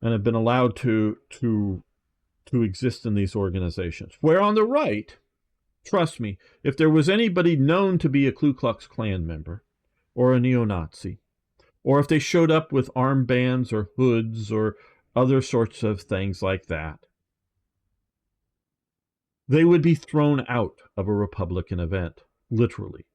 and have been allowed to exist in these organizations. Where on the right, trust me, if there was anybody known to be a Ku Klux Klan member or a neo-Nazi, or if they showed up with armbands or hoods or other sorts of things like that, they would be thrown out of a Republican event, literally.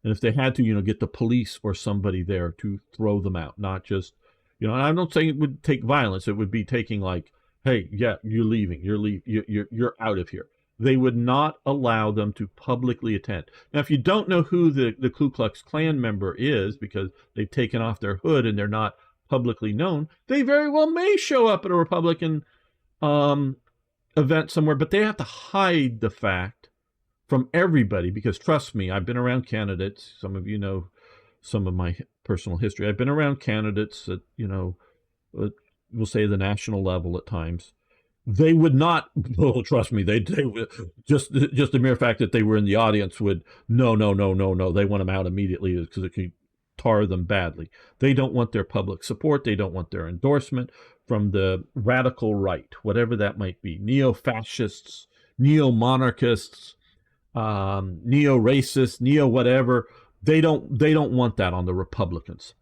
And if they had to, get the police or somebody there to throw them out, not just, and I'm not saying it would take violence. It would be taking like, hey, yeah, you're leaving. You're out of here. They would not allow them to publicly attend. Now, if you don't know who the Ku Klux Klan member is because they've taken off their hood and they're not publicly known, they very well may show up at a Republican event somewhere, but they have to hide the fact from everybody, because trust me, I've been around candidates. Some of you know some of my personal history. I've been around candidates at, we'll say the national level at times, They would not. Oh, trust me. They just the mere fact that they were in the audience would no, no, no, no, no. They want them out immediately because it could tar them badly. They don't want their public support. They don't want their endorsement from the radical right, whatever that might be, neo-fascists, neo-monarchists, neo-racists, neo-whatever. They don't want that on the Republicans.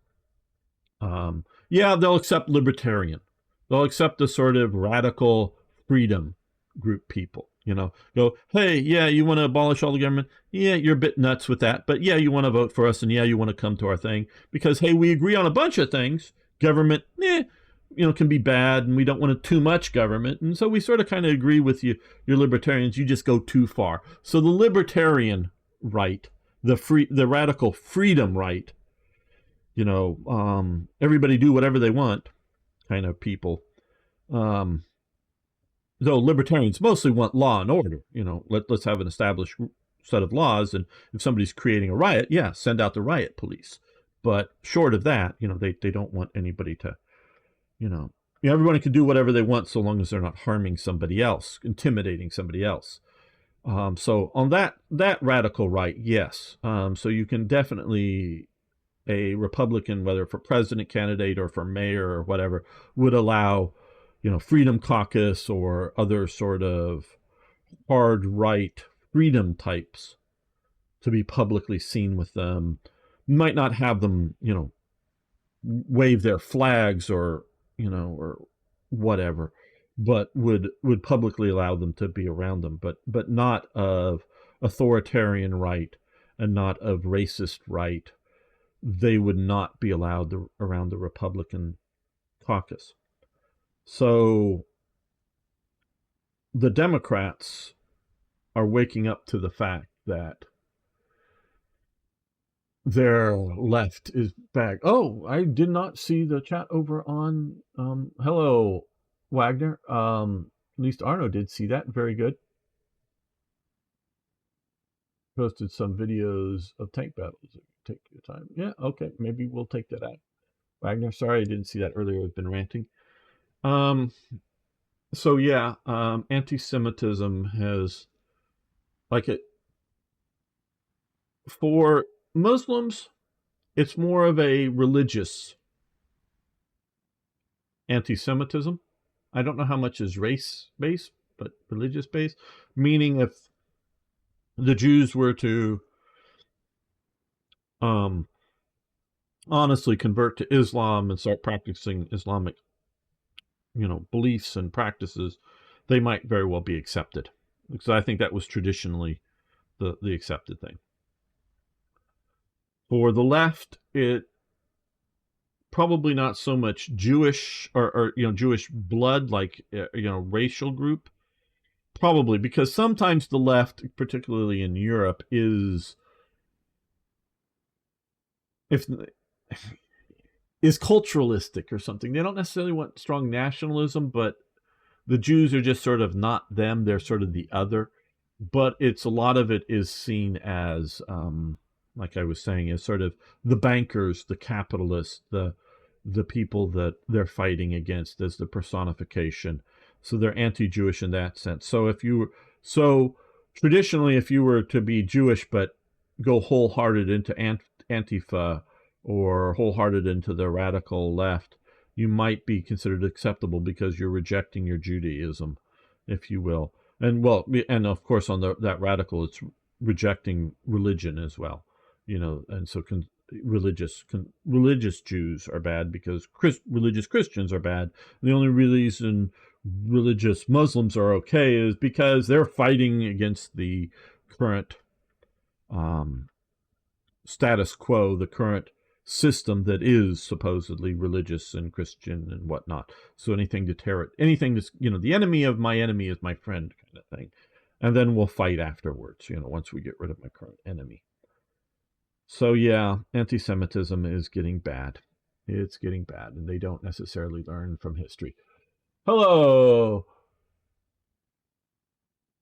Yeah, they'll accept libertarian. They'll accept the sort of radical freedom group people. Go, hey, yeah, you want to abolish all the government? Yeah, you're a bit nuts with that, but yeah, you want to vote for us, and yeah, you want to come to our thing because hey, we agree on a bunch of things. Government, can be bad, and we don't want too much government, and so we sort of kind of agree with you. You're libertarians. You just go too far. So the libertarian right, the radical freedom right, everybody do whatever they want kind of people. Um, though libertarians mostly want law and order, let's have an established set of laws. And if somebody's creating a riot, yeah, send out the riot police. But short of that, they don't want anybody to, you know, everyone can do whatever they want so long as they're not harming somebody else, intimidating somebody else. So on that radical right, yes. So you can definitely a Republican, whether for president candidate or for mayor or whatever, would allow, Freedom Caucus or other sort of hard right freedom types to be publicly seen with them. Might not have them, wave their flags or whatever, but would publicly allow them to be around them, but not of authoritarian right and not of racist right. They would not be allowed around the Republican caucus. So the Democrats are waking up to the fact that their left is back. Oh, I did not see the chat over on. Hello, Wagner. At least Arno did see that. Very good. Posted some videos of tank battles. Take your time. Yeah, okay. Maybe we'll take that out. Wagner, sorry I didn't see that earlier. I've been ranting. So yeah, anti-Semitism has, like, it for Muslims, it's more of a religious anti-Semitism. I don't know how much is race-based, but religious-based, meaning if the Jews were to um, honestly convert to Islam and start practicing Islamic, beliefs and practices, they might very well be accepted. Because I think that was traditionally the accepted thing. For the left, it probably not so much Jewish or Jewish blood, like racial group. Probably because sometimes the left, particularly in Europe, if is culturalistic or something. They don't necessarily want strong nationalism, but the Jews are just sort of not them. They're sort of the other. But it's a lot of it is seen as, like I was saying, as sort of the bankers, the capitalists, the people that they're fighting against as the personification. So they're anti-Jewish in that sense. So traditionally, if you were to be Jewish but go wholehearted into Antifa or wholehearted into the radical left, you might be considered acceptable because you're rejecting your Judaism, if you will. And of course on that radical, it's rejecting religion as well, and so religious Jews are bad because religious Christians are bad. The only reason religious Muslims are okay is because they're fighting against the current status quo, the current system that is supposedly religious and Christian and whatnot. So anything to tear it, anything that's, the enemy of my enemy is my friend kind of thing. And then we'll fight afterwards, once we get rid of my current enemy. So yeah, anti-Semitism is getting bad. It's getting bad, and they don't necessarily learn from history. Hello,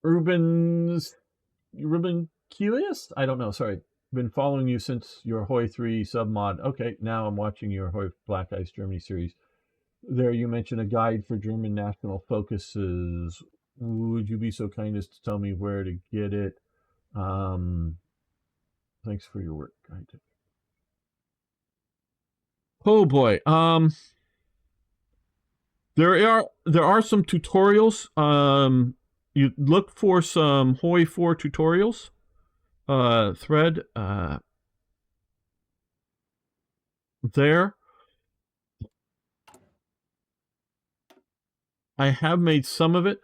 Ruben Curious? I don't know. Sorry. Been following you since your Hoi 3 submod. Okay, now I'm watching your Hoi Black Ice Germany series. There, you mentioned a guide for German national focuses. Would you be so kind as to tell me where to get it? Um, Thanks for your work. Oh boy. There are some tutorials. You look for some Hoi 4 tutorials. Thread. There. I have made some of it.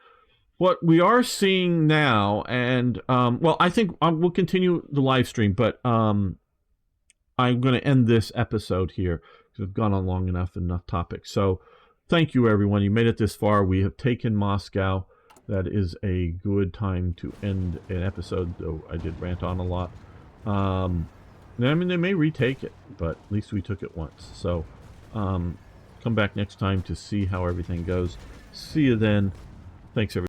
What we are seeing now, and well, I think we'll continue the live stream, but I'm going to end this episode here because we've gone on long enough topics. So, thank you, everyone. You made it this far. We have taken Moscow. That is a good time to end an episode, though I did rant on a lot. I mean, they may retake it, but at least we took it once. So, come back next time to see how everything goes. See you then. Thanks, everyone.